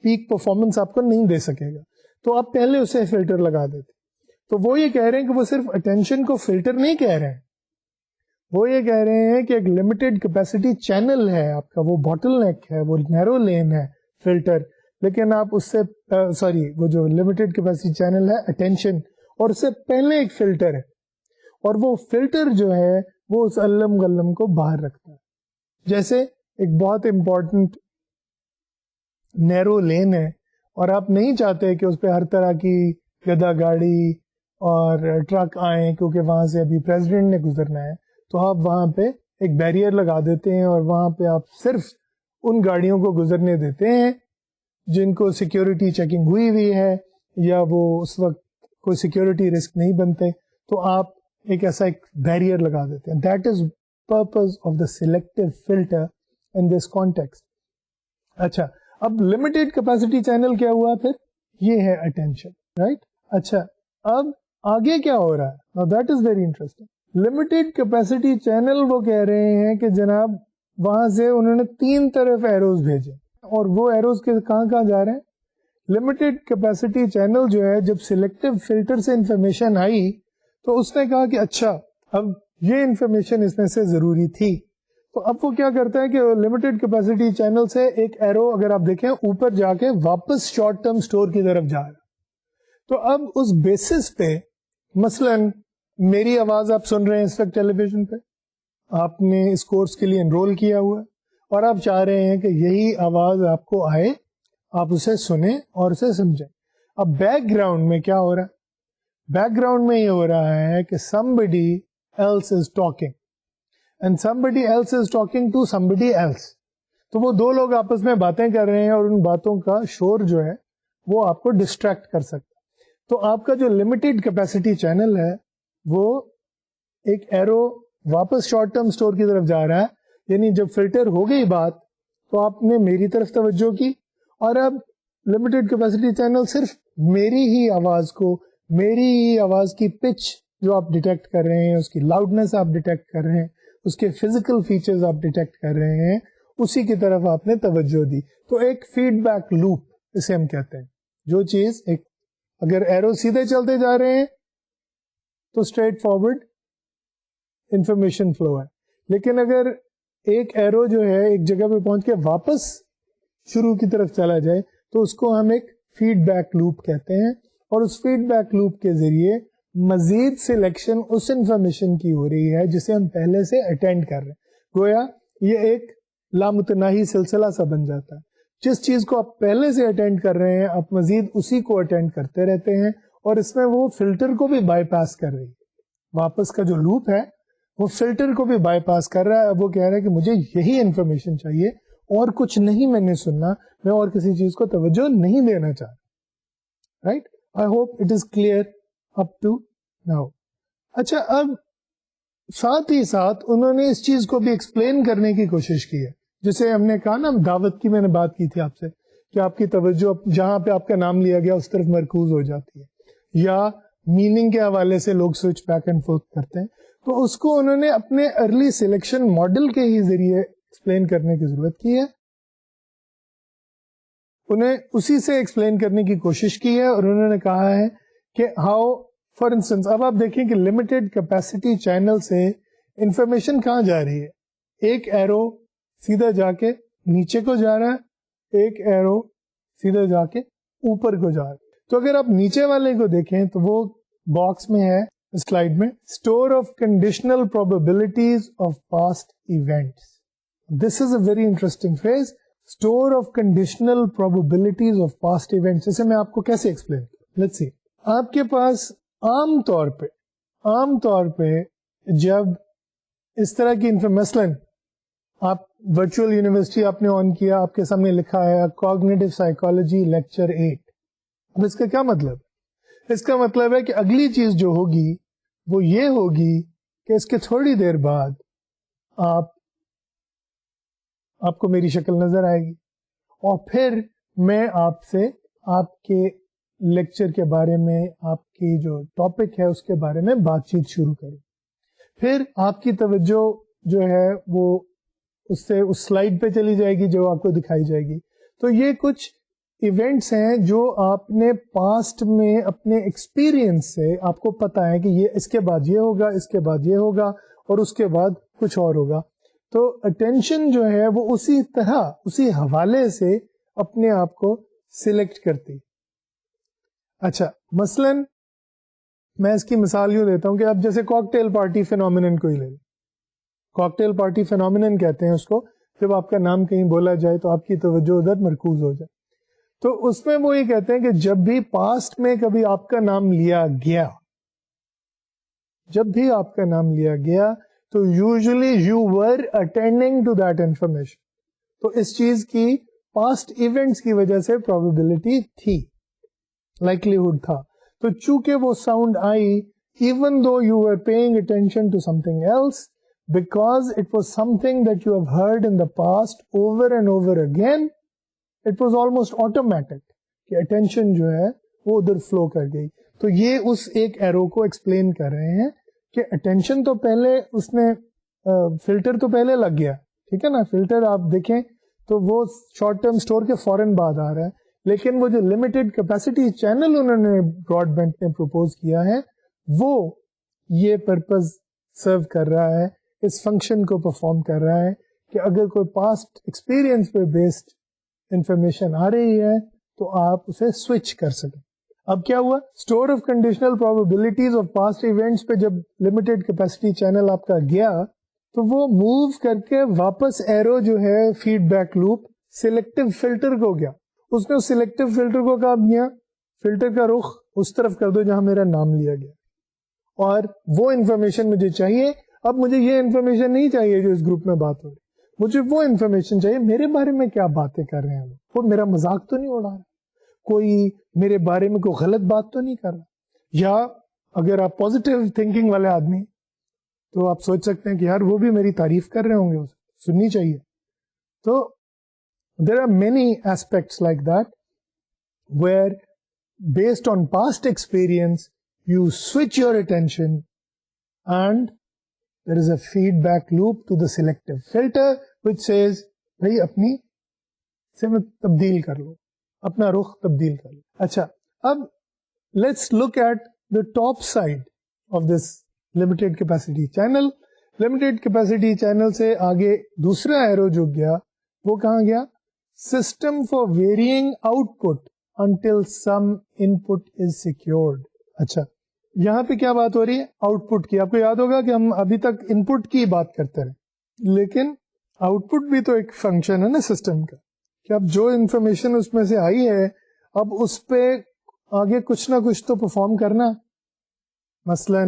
پیک پرفارمنس آپ کو نہیں دے سکے گا, تو آپ پہلے اسے فلٹر لگا دیتے. تو وہ یہ کہہ رہے ہیں کہ وہ صرف اٹینشن کو فلٹر نہیں کہہ رہے ہیں, وہ یہ کہہ رہے ہیں کہ ایک لمیٹڈ کیپیسٹی چینل ہے آپ کا, وہ باٹل نیک ہے, وہ نیرو لین ہے فلٹر, لیکن آپ اس سے وہ جو لمیٹڈ کیپیسٹی چینل ہے اٹینشن, اور اس سے پہلے ایک فلٹر ہے, اور وہ فلٹر جو ہے وہ اس علم غلم کو باہر رکھتا ہے. جیسے ایک بہت امپورٹنٹ نیرو لین ہے, اور آپ نہیں چاہتے کہ اس پہ ہر طرح کی گدا گاڑی اور ٹرک آئیں کیونکہ وہاں سے ابھی پریزیڈنٹ نے گزرنا ہے, تو آپ وہاں پہ ایک بیریئر لگا دیتے ہیں, اور وہاں پہ آپ صرف ان گاڑیوں کو گزرنے دیتے ہیں جن کو سیکیورٹی چیکنگ ہوئی ہے, یا وہ اس وقت کوئی سیکیورٹی رسک نہیں بنتے, تو آپ ایک ایسا ایک بیریئر لگا دیتے ہیں. That is purpose of the selective filter in this context. اچھا, اب لمیٹڈ کیپیسٹی چینل کیا ہوا, پھر یہ ہے اٹینشن, رائٹ. اچھا, اب آگے کیا ہو رہا ہے, now that is very interesting. Limited capacity channel وہ کہہ رہے ہیں کہ جناب وہاں سے انہوں نے 3 طرف ایروز بھیجے, اور وہ ایروز کے کہاں جا رہے ہیں. لمیٹڈ کیپیسٹی چینل جو ہے جب سلیکٹو فلٹر سے انفارمیشن آئی تو اس نے کہا کہ اچھا اب یہ انفارمیشن اس میں سے ضروری تھی. تو اب وہ کیا کرتا ہے کہ لمیٹڈ کیپیسٹی چینل سے ایک ایرو اگر آپ دیکھیں اوپر جا کے واپس شارٹ ٹرم اسٹور کی طرف جا رہا ہے. تو اب اس بیسس پہ مثلا میری آواز آپ سن رہے ہیں اس وقت ٹیلی ویژن پہ, آپ نے اس کورس کے لیے انرول کیا ہوا ہے اور آپ چاہ رہے ہیں کہ یہی آواز آپ کو آئے, آپ اسے سنیں اور اسے سمجھیں. اب بیک گراؤنڈ میں کیا ہو رہا ہے؟ بیک گراؤنڈ میں یہ ہو رہا ہے کہ somebody else is talking and somebody else is talking to somebody else. تو وہ دو لوگ آپس میں باتیں کر رہے ہیں اور ان باتوں کا شور جو ہے وہ آپ کو ڈسٹریکٹ کر سکتا ہے. تو آپ کا جو لمیٹڈ کیپیسٹی چینل ہے وہ ایک ایرو واپس شارٹ ٹرم اسٹور کی طرف جا رہا ہے, یعنی جب فلٹر ہو گئی بات تو آپ نے میری طرف توجہ کی اور اب لمیٹڈ کیپیسٹی چینل صرف میری ہی آواز کو, میری ہی آواز کی پچ جو آپ ڈیٹیکٹ کر رہے ہیں, اس کی لاؤڈنس آپ ڈیٹیکٹ کر رہے ہیں, اس کے فزیکل فیچرز آپ ڈیٹیکٹ کر رہے ہیں, اسی کی طرف آپ نے توجہ دی. تو ایک فیڈ بیک لوپ اسے ہم کہتے ہیں. جو چیز ایک اگر ایرو سیدھے چلتے جا رہے ہیں تو اسٹریٹ فارورڈ انفارمیشن فلو ہے, لیکن اگر ایک ایرو جو ہے ایک جگہ پہ پہنچ کے واپس شروع کی طرف چلا جائے تو اس کو ہم ایک فیڈ بیک لوپ کہتے ہیں. اور اس فیڈ بیک لوپ کے ذریعے مزید سلیکشن اس انفارمیشن کی ہو رہی ہے جسے ہم پہلے سے اٹینڈ کر رہے ہیں. گویا یہ ایک لامتناہی سلسلہ سا بن جاتا ہے. جس چیز کو آپ پہلے سے اٹینڈ کر رہے ہیں آپ مزید اسی کو اٹینڈ کرتے رہتے ہیں, اور اس میں وہ فلٹر کو بھی بائی پاس کر رہی ہے. واپس کا جو لوپ ہے وہ فلٹر کو بھی بائی پاس کر رہا ہے. اب وہ کہہ رہا ہے کہ مجھے یہی انفارمیشن چاہیے اور کچھ نہیں میں نے سننا, میں اور کسی چیز کو توجہ نہیں دینا چاہ رہا. Right, I hope it is clear up to now. اچھا, اب ساتھ ہی ساتھ انہوں نے اس چیز کو بھی ایکسپلین کرنے کی کوشش کی ہے, جسے ہم نے کہا نا دعوت کی میں نے بات کی تھی آپ سے کہ آپ کی توجہ جہاں پہ آپ کا نام لیا گیا اس طرف مرکوز ہو جاتی ہے, یا میننگ کے حوالے سے لوگ سوئچ بیک اینڈ فورتھ کرتے ہیں. تو اس کو انہوں نے اپنے ارلی سلیکشن ماڈل کے ہی ذریعے ایکسپلین کرنے کی ضرورت کی ہے. انہیں اسی سے ایکسپلین کرنے کی کوشش کی ہے, اور انہوں نے کہا ہے کہ ہاؤ فار انسٹنس اب آپ دیکھیں کہ لمیٹڈ کیپیسٹی چینل سے انفارمیشن کہاں جا رہی ہے. ایک ایرو سیدھا جا کے نیچے کو جا رہا ہے, ایک ایرو سیدھا جا کے اوپر کو جا رہا ہے. تو اگر آپ نیچے والے کو دیکھیں تو وہ باکس میں ہے سلائڈ میں, store of conditional probabilities of past events. This is a very interesting phrase, store of conditional probabilities of past events. اسے میں آپ کو کیسے ایکسپلین کروں, لیٹس سی. آپ کے پاس عام طور پہ جب اس طرح کی مثلاً آپ ورچوئل یونیورسٹی آپ نے آن کیا, آپ کے سامنے لکھا ہے کوگنیٹو سائیکالوجی لیکچر 8. اب اس کا کیا مطلب؟ اس کا مطلب ہے کہ اگلی چیز جو ہوگی وہ یہ ہوگی کہ اس کے تھوڑی دیر بعد آپ کو میری شکل نظر آئے گی, اور پھر میں آپ سے آپ کے لیکچر کے بارے میں, آپ کی جو ٹاپک ہے اس کے بارے میں بات چیت شروع کروں. پھر آپ کی توجہ جو ہے وہ اس سے اس سلائیڈ پہ چلی جائے گی جو آپ کو دکھائی جائے گی. تو یہ کچھ ایونٹس ہیں جو آپ نے پاسٹ میں اپنے ایکسپیرئنس سے آپ کو پتا ہے کہ یہ اس کے بعد یہ ہوگا, اس کے بعد یہ ہوگا, اور اس کے بعد کچھ اور ہوگا. تو اٹینشن جو ہے وہ اسی طرح اسی حوالے سے اپنے آپ کو سلیکٹ کرتی. اچھا, مثلاً میں اس کی مثال یوں دیتا ہوں کہ اب جیسے کاکٹیل پارٹی فینومینن کو ہی لے لیں. کاکٹیل پارٹی فینومینن کہتے ہیں اس کو جب آپ کا نام کہیں بولا جائے تو آپ کی توجہ ادھر مرکوز ہو جائے. تو اس میں وہ یہ کہتے ہیں کہ جب بھی پاسٹ میں کبھی آپ کا نام لیا گیا, جب بھی آپ کا نام لیا گیا تو usually you were attending to that information. تو اس چیز کی پاسٹ ایونٹس کی وجہ سے پروبیبلٹی تھی, لائکلیہڈ تھا. تو چونکہ وہ sound I even though you were paying attention to something else, because it was something that you have heard in the past over and over again, it was almost automatic کہ attention جو ہے وہ ادھر flu کر گئی. تو یہ اس ایک ایرو کو ایکسپلین کر رہے ہیں کہ attention تو پہلے اس نے فلٹر تو پہلے لگ گیا, ٹھیک ہے نا. فلٹر آپ دیکھیں تو وہ شارٹ ٹرم اسٹور کے فوراً بعد آ رہا ہے, لیکن وہ جو لمیٹڈ کیپیسٹی چینل انہوں نے براڈ بینڈ نے پروپوز کیا ہے وہ یہ پرپز سرو کر رہا ہے, اس فنکشن کو پرفارم کر رہا ہے کہ اگر کوئی پاسٹ ایکسپیرئنس پہ بیسڈ انفارمیشن آ رہی ہے تو آپ اسے سوئچ کر سکیں. اب کیا ہوا, store of conditional probabilities of past events پہ جب لمیٹڈ کیپیسٹی چینل آپ کا گیا تو وہ موو کر کے واپس ایرو جو ہے feedback loop selective filter کو گیا. اس نے سلیکٹو فلٹر کو کہا گیا فلٹر کا رخ اس طرف کر دو جہاں میرا نام لیا گیا, اور وہ انفارمیشن مجھے چاہیے. اب مجھے یہ انفارمیشن نہیں چاہیے جو اس گروپ میں بات ہو رہی, مجھے وہ انفارمیشن چاہیے میرے بارے میں کیا باتیں کر رہے ہیں, وہ میرا مذاق تو نہیں اڑا رہا, کوئی میرے بارے میں کوئی غلط بات تو نہیں کر رہا. یا اگر آپ پازیٹیو تھنکنگ والے آدمی تو آپ سوچ سکتے ہیں کہ یار وہ بھی میری تعریف کر رہے ہوں گے, سننی چاہیے. تو there are many aspects like that where based on past experience you switch your attention and there is a feedback loop to the selective filter which says بھائی اپنی سے میں تبدیل کر لو, اپنا رخ تبدیل کر لو. اچھا, اب let's look at the top side of this limited capacity channel. limited capacity channel سے آگے دوسرا ایرو جو گیا وہ کہاں گیا, system for varying output until some input is secured. اچھا, یہاں پہ کیا بات ہو رہی ہے, آؤٹ پٹ کی. آپ کو یاد ہوگا کہ ہم ابھی تک ان پٹ کی بات کرتے رہے, لیکن آؤٹ پٹ بھی تو ایک فنکشن ہے نا سسٹم کا, کہ اب جو انفارمیشن اس میں سے آئی ہے اب اس پہ آگے کچھ نہ کچھ تو پرفارم کرنا. مثلا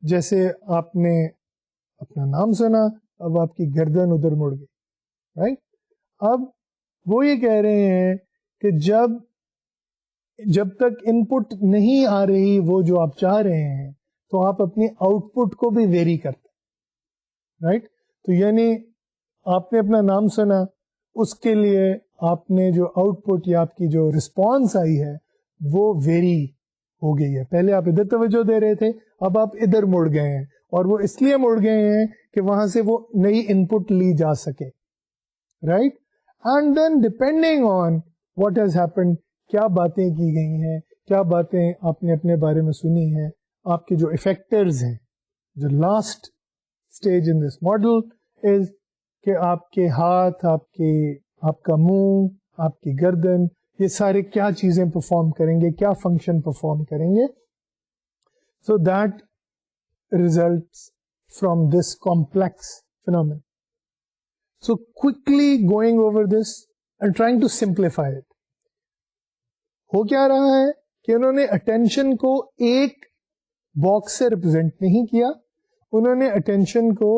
جیسے آپ نے اپنا نام سنا, اب آپ کی گردن ادھر مڑ گئی, رائٹ. اب وہ یہ کہہ رہے ہیں کہ جب تک ان پٹ نہیں آ رہی وہ جو آپ چاہ رہے ہیں تو آپ اپنی آؤٹ پٹ کو بھی ویری کرتے, رائٹ. تو یعنی آپ نے اپنا نام سنا, اس کے لیے آپ نے جو آؤٹ پٹ یا آپ کی جو رسپانس آئی ہے وہ ویری ہو گئی ہے. پہلے آپ ادھر توجہ دے رہے تھے, اب آپ ادھر مڑ گئے ہیں, اور وہ اس لیے مڑ گئے ہیں کہ وہاں سے وہ نئی ان پٹ لی جا سکے, right. And then depending on what has happened, کیا باتیں کی گئی ہیں, کیا باتیں آپ نے اپنے بارے میں سنی ہیں, آپ کے جو افیکٹرز ہیں, جو last stage in this model is کہ آپ کے ہاتھ, آپ کا منہ, آپ کی گردن, یہ سارے کیا چیزیں پرفارم کریں گے, کیا فنکشن پرفارم کریں گے. So that results from this complex phenomena. So quickly going over this and trying to simplify it. ہو کیا رہا ہے کہ انہوں نے اٹینشن کو ایک باکس سے ریپرزینٹ نہیں کیا, انہوں نے اٹینشن کو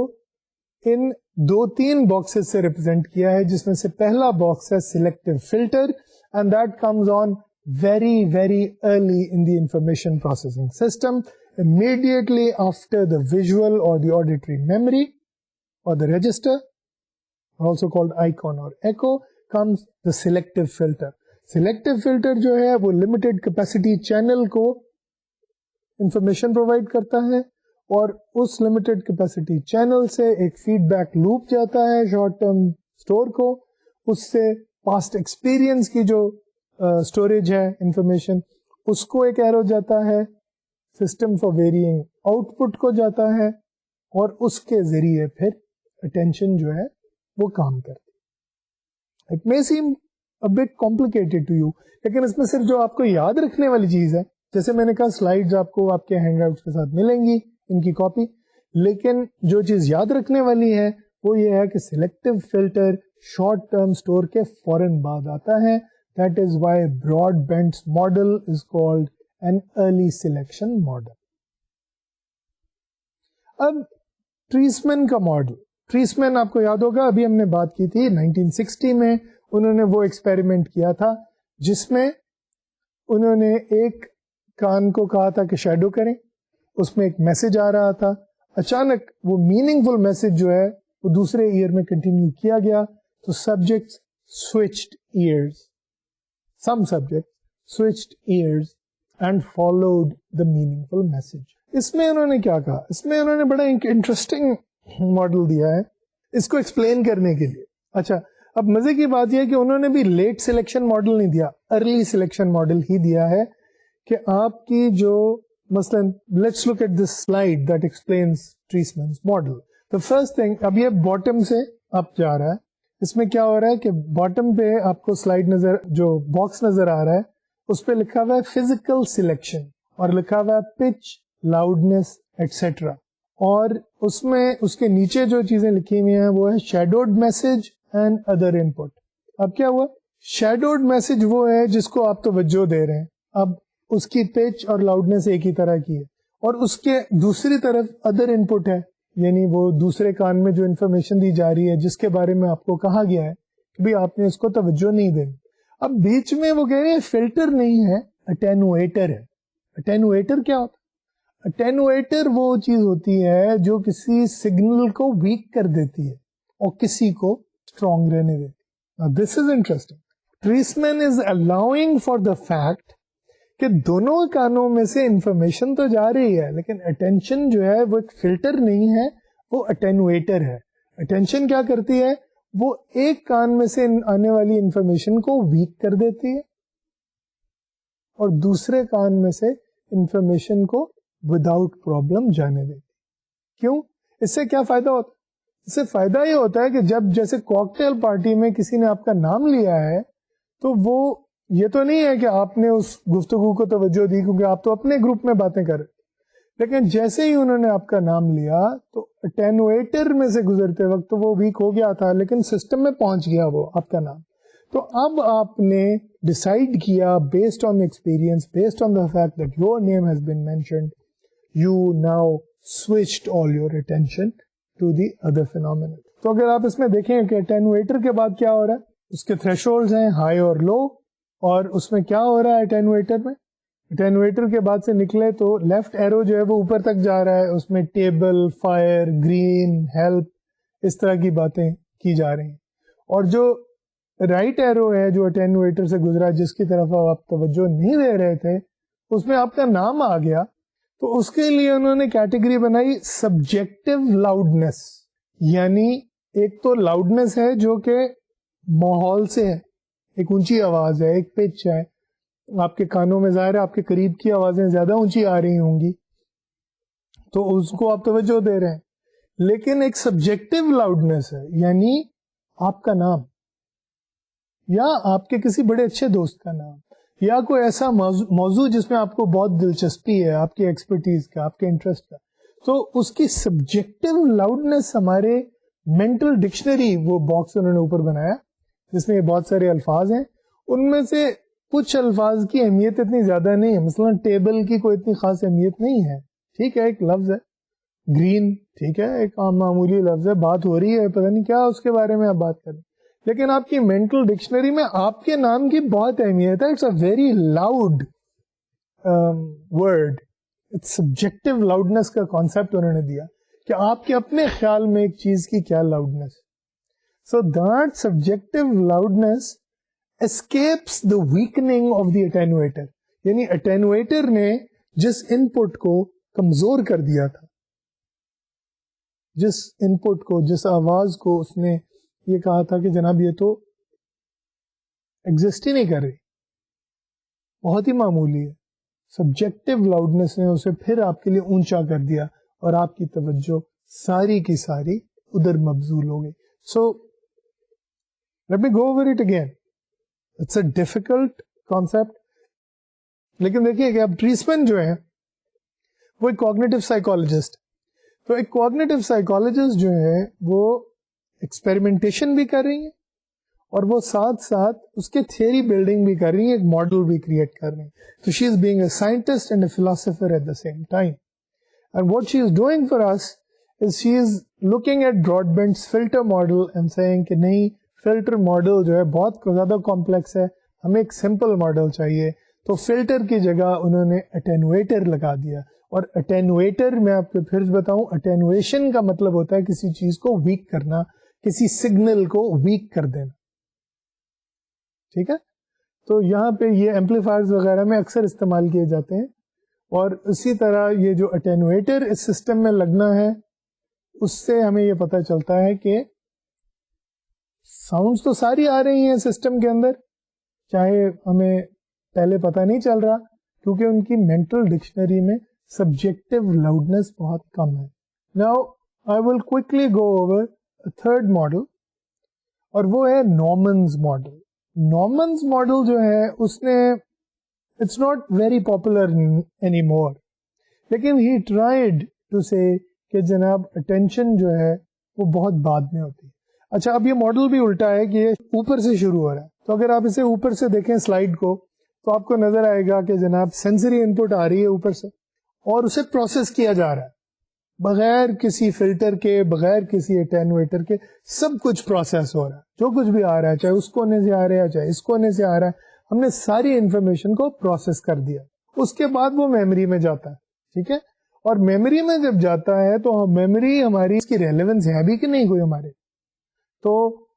ان 2-3 باکسز سے ریپرزینٹ کیا ہے, جس میں سے پہلا باکس ہے selective filter, and that comes on very very early in the information processing system, immediately after the visual or the auditory memory or the register, also called icon or echo, comes the selective filter. Selective filter جو ہے وہ limited capacity channel کو information provide کرتا ہے, اور اس limited capacity channel سے ایک feed back loop جاتا ہے short term store کو, اس سے past experience کی جو storage ہے information اس کو ایک arrow جاتا ہے, system for varying output کو جاتا ہے, اور اس کے ذریعے پھر attention جو ہے وہ کام کرتی. It may seem a bit complicated to you, لیکن اس میں صرف جو آپ کو یاد رکھنے والی چیز ہے, جیسے میں نے کہا سلائیڈز آپ کو آپ کے ہینگ آؤٹس کے ساتھ ملیں گی, ان کی کاپی, لیکن جو چیز یاد رکھنے والی ہے وہ یہ ہے کہ selective filter short term store کے فوراً بعد آتا ہے. That is why Broadbent's model is called an early selection model. اب ٹریسمن کا ماڈل, ٹریسمن آپ کو یاد ہوگا ابھی ہم نے بات کی تھی 1960 میں, انہوں نے وہ ایکسپیریمنٹ کیا تھا جس میں انہوں نے ایک کان کو کہا تھا کہ شیڈو کریں, اس میں ایک میسج آ رہا تھا, اچانک وہ میننگ فل میسج جو ہے وہ دوسرے ایئر میں کنٹینیو کیا گیا, تو subjects switched years, some subjects switched ears and followed the meaningful message. اس میں انہوں نے کیا کہا, اس میں انہوں نے بڑا انٹرسٹنگ ماڈل دیا ہے اس کو ایکسپلین کرنے کے لیے. اچھا, اب مزے کی بات یہ ہے کہ انہوں نے بھی لیٹ سلیکشن ماڈل نہیں دیا, ارلی سلیکشن ماڈل ہی دیا ہے, کہ آپ کی جو مثلاً let's look at this slide that explains Treisman's model. The first thing, اب یہ باٹم سے اپ جا رہا ہے. اس میں کیا ہو رہا ہے کہ باٹم پہ آپ کو سلائڈ نظر, جو باکس نظر آ رہا ہے اس پہ لکھا ہوا ہے فزیکل سلیکشن اور لکھا ہوا ہے پچ, لاؤڈنس ایٹسٹرا, اور اس میں اس کے نیچے جو چیزیں لکھی ہوئی ہیں وہ ہے شیڈوڈ میسج اینڈ ادر ان پٹ. اب کیا ہوا, شیڈوڈ میسج وہ ہے جس کو آپ توجہ دے رہے ہیں, اب اس کی پچ اور لاؤڈنس ایک ہی طرح کی ہے, اور اس کے دوسری طرف ادر ان پٹ ہے, یعنی وہ دوسرے کان میں جو انفارمیشن دی جا رہی ہے جس کے بارے میں آپ کو کہا گیا ہے کہ بھئی آپ نے اس کو توجہ نہیں دینی. اب بیچ میں وہ کہہ رہے ہیں فلٹر نہیں ہے, اٹینویٹر ہے. اٹینویٹر کیا ہوتا ہے؟ اٹینویٹر وہ چیز ہوتی ہے جو کسی سگنل کو ویک کر دیتی ہے اور کسی کو اسٹرانگ رہنے دیتی ہے. This is interesting. Treisman is allowing for the fact کہ دونوں کانوں میں سے انفارمیشن تو جا رہی ہے, لیکن اٹینشن جو ہے وہ ایک فلٹر نہیں ہے, وہ اٹینویٹر ہے. اٹینشن کیا کرتی ہے, وہ ایک کان میں سے آنے والی انفارمیشن کو ویک کر دیتی ہے اور دوسرے کان میں سے انفارمیشن کو وداؤٹ پرابلم جانے دیتی. کیوں؟ اس سے کیا فائدہ ہوتا ہے؟ اس سے فائدہ یہ ہوتا ہے کہ جب جیسے کاکٹیل پارٹی میں کسی نے آپ کا نام لیا ہے تو وہ یہ تو نہیں ہے کہ آپ نے اس گفتگو کو توجہ دی کیونکہ آپ تو اپنے گروپ میں باتیں کر رہے, لیکن جیسے ہی انہوں نے آپ کا نام لیا تو اٹینویٹر میں سے گزرتے وقت تو وہ ویک ہو گیا تھا لیکن سسٹم میں پہنچ گیا وہ آپ کا نام. تو اب آپ نے ڈیسائیڈ کیا based on experience, based on the fact that your name has been mentioned, you now switched all your attention to the other phenomena. تو اگر آپ اس میں دیکھیں کہ اٹینویٹر کے بعد کیا ہو رہا ہے, اس کے تھریشولڈز ہیں ہائی اور لو, اور اس میں کیا ہو رہا ہے اٹینویٹر میں, اٹینویٹر کے بعد سے نکلے تو لیفٹ ایرو جو ہے وہ اوپر تک جا رہا ہے, اس میں ٹیبل, فائر, گرین, ہیلپ, اس طرح کی باتیں کی جا رہی ہیں. اور جو رائٹ ایرو ہے جو اٹینویٹر سے گزرا جس کی طرف آپ توجہ نہیں دے رہے تھے, اس میں آپ کا نام آ گیا, تو اس کے لیے انہوں نے کیٹیگری بنائی سبجیکٹو لاؤڈنس. یعنی ایک تو لاؤڈنس ہے جو کہ ماحول سے ہے, ایک اونچی آواز ہے, ایک پچ ہے, آپ کے کانوں میں ظاہر ہے آپ کے قریب کی آوازیں زیادہ اونچی آ رہی ہوں گی تو اس کو آپ توجہ دے رہے ہیں. لیکن ایک سبجیکٹو لاؤڈنس ہے, یعنی آپ کا نام یا آپ کے کسی بڑے اچھے دوست کا نام یا کوئی ایسا موضوع جس میں آپ کو بہت دلچسپی ہے, آپ کی ایکسپرٹیز کا, آپ کے انٹرسٹ کا, تو اس کی سبجیکٹو لاؤڈنس ہمارے مینٹل ڈکشنری, وہ باکس انہوں نے اوپر بنایا جس میں بہت سارے الفاظ ہیں, ان میں سے کچھ الفاظ کی اہمیت اتنی زیادہ نہیں ہے. مثلا ٹیبل کی کوئی اتنی خاص اہمیت نہیں ہے, ٹھیک ہے ایک لفظ ہے. گرین ٹھیک ہے ایک عام معمولی لفظ ہے, بات ہو رہی ہے پتہ نہیں کیا اس کے بارے میں آپ بات کریں, لیکن آپ کی مینٹل ڈکشنری میں آپ کے نام کی بہت اہمیت ہے. It's a very loud word. It's subjective loudness کا کانسیپٹ انہوں نے دیا کہ آپ کے اپنے خیال میں ایک چیز کی کیا loudness. So that subjective loudness escapes the weakening of the attenuator. یعنی اٹینویٹر نے جس ان پٹ کو کمزور کر دیا تھا, جس ان پٹ کو, جس آواز کو اس نے یہ کہا تھا کہ جناب یہ تو ایگزسٹ ہی نہیں کر رہی, بہت ہی معمولی ہے, سبجیکٹو لاؤڈنس نے اسے پھر آپ کے لیے اونچا کر دیا اور آپ کی توجہ ساری کی ساری ادھر مبذول ہو گئی. سو let me go over it again. It's a difficult concept. لیکن دیکھیے کہ اب ٹریسمین جو ہے وہ ایک کوگنیٹو سائیکولوجسٹ, تو ایک کوگنیٹو سائیکولوجسٹ جو ہے وہ ایکسپیریمنٹیشن بھی کر رہی ہیں اور وہ ساتھ ساتھ اس کے تھیوری بلڈنگ بھی کر رہی ہیں, ایک ماڈل بھی کریٹ کر رہی ہیں. تو she is being a scientist and a philosopher at the same time, and what she is doing for us is she is looking at broad band filter model and seeing کہ نہیں, filter model جو ہے بہت زیادہ complex ہے, ہمیں ایک simple model چاہیے. تو فلٹر کی جگہ انہوں نے اٹینویٹر لگا دیا, اور اٹینویٹر میں آپ کو پھر بتاؤں, اٹینویشن کا مطلب ہوتا ہے کسی چیز کو ویک کرنا, کسی سگنل کو ویک کر دینا, ٹھیک ہے. تو یہاں پہ یہ ایمپلیفائرز وغیرہ میں اکثر استعمال کیے جاتے ہیں, اور اسی طرح یہ جو اٹینویٹر اس سسٹم میں لگنا ہے اس سے ہمیں یہ پتہ چلتا ہے کہ ساؤنڈز تو ساری آ رہی ہیں سسٹم کے اندر, چاہے ہمیں پہلے پتہ نہیں چل رہا کیونکہ ان کی مینٹل ڈکشنری میں سبجیکٹو لاؤڈنس بہت کم ہے. Now I will quickly go over third model, اور وہ ہے نارمنز ماڈل. نارمنز ماڈل جو ہے اس نے it's not very popular anymore, لیکن ہی ٹرائیڈ ٹو سے کہ جناب اٹینشن جو ہے وہ بہت بعد میں ہوتی ہے. اچھا, اب یہ ماڈل بھی الٹا ہے کہ یہ اوپر سے شروع ہو رہا ہے. تو اگر آپ اسے اوپر سے دیکھیں سلائیڈ کو, تو آپ کو نظر آئے گا کہ جناب سینسری ان پٹ آ رہی ہے اوپر سے, اور اسے پروسیس کیا جا رہا ہے بغیر کسی فلٹر کے, بغیر کسی اٹینویٹر کے. سب کچھ پروسیس ہو رہا ہے, جو کچھ بھی آ رہا ہے, چاہے اس کونے سے آ رہا ہے چاہے اس کونے سے آ رہا ہے, ہم نے ساری انفارمیشن کو پروسیس کر دیا. اس کے بعد وہ میموری میں جاتا ہے. ٹھیک ہے, اور میموری میں جب جاتا ہے تو میموری ہماری اس کی ریلیونس ہے بھی کہ نہیں کوئی ہمارے, تو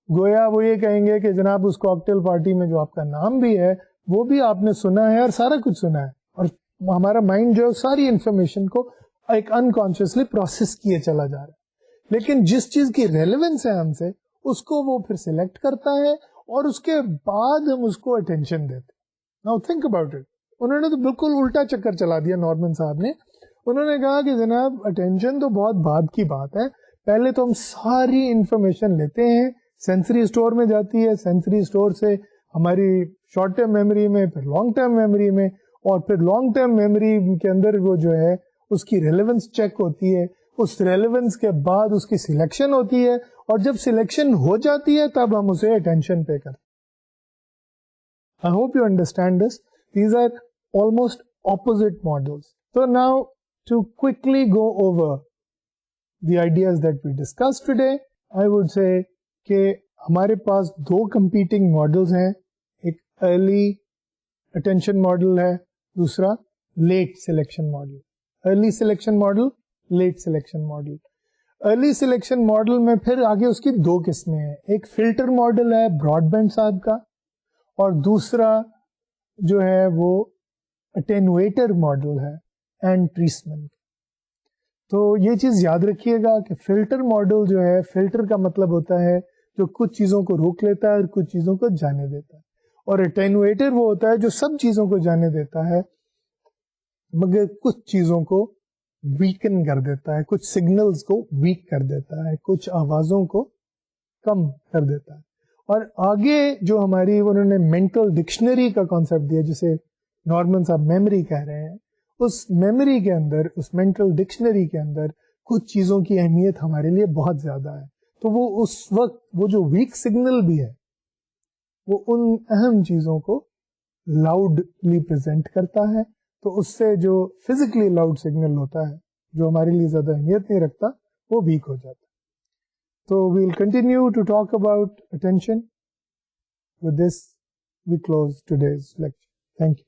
گویا وہ یہ کہیں گے کہ جناب اس کاکٹیل پارٹی میں جو آپ کا نام بھی ہے وہ بھی آپ نے سنا ہے اور سارا کچھ سنا ہے, اور ہمارا مائنڈ جو ساری انفارمیشن کو ایک انکانشیسلی پروسیس کیے چلا جا رہا ہے. لیکن جس چیز کی ریلیونس ہے ہم سے, اس کو وہ پھر سلیکٹ کرتا ہے, اور اس کے بعد ہم اس کو اٹینشن دیتے. Now think about it. انہوں نے تو بالکل الٹا چکر چلا دیا نارمن صاحب نے. انہوں نے کہا کہ جناب اٹینشن تو بہت بعد کی بات ہے, پہلے تو ہم ساری انفارمیشن لیتے ہیں, سینسری اسٹور میں جاتی ہے, سینسری اسٹور سے ہماری شارٹ ٹرم میموری میں, پھر لانگ ٹرم میموری میں, اور پھر لانگ ٹرم میموری کے اندر وہ جو ہے اس کی ریلیونس چیک ہوتی ہے. اس ریلیونس کے بعد اس کی سلیکشن ہوتی ہے, اور جب سلیکشن ہو جاتی ہے تب ہم اسے اٹینشن پے کرتے ہیں. I hope you understand this. These are almost opposite models. So now to quickly go over the ideas that we discussed today, I would say کہ ہمارے پاس دو competing models ہیں. ایک early attention model ہے, دوسرا late selection model. Early selection model, late selection model. Early selection model میں پھر آگے اس کی دو قسمیں ہیں. ایک فلٹر ماڈل ہے براڈ بینڈ صاحب کا, اور دوسرا جو ہے وہ اٹینویٹر ماڈل ہے اینڈ ٹریسمن. تو یہ چیز یاد رکھیے گا کہ فلٹر ماڈل جو ہے, فلٹر کا مطلب ہوتا ہے جو کچھ چیزوں کو روک لیتا ہے اور کچھ چیزوں کو جانے دیتا ہے, اور اٹینویٹر وہ ہوتا ہے جو سب چیزوں کو جانے دیتا ہے مگر کچھ چیزوں کو ویکن کر دیتا ہے, کچھ سگنلز کو ویک کر دیتا ہے, کچھ آوازوں کو کم کر دیتا ہے. اور آگے جو ہماری انہوں نے مینٹل ڈکشنری کا کانسیپٹ دیا, جسے نارمن صاحب میموری کہہ رہے ہیں, اس میموری کے اندر, اس مینٹل ڈکشنری کے اندر کچھ چیزوں کی اہمیت ہمارے لیے بہت زیادہ ہے. تو وہ اس وقت وہ جو ویک سگنل بھی ہے وہ ان اہم چیزوں کو لاؤڈلی پریزنٹ کرتا ہے. تو اس سے جو فزیکلی لاؤڈ سگنل ہوتا ہے جو ہمارے لیے زیادہ اہمیت نہیں رکھتا وہ ویک ہو جاتا ہے. So we'll continue to talk about attention. With this, we close today's lecture. Thank you.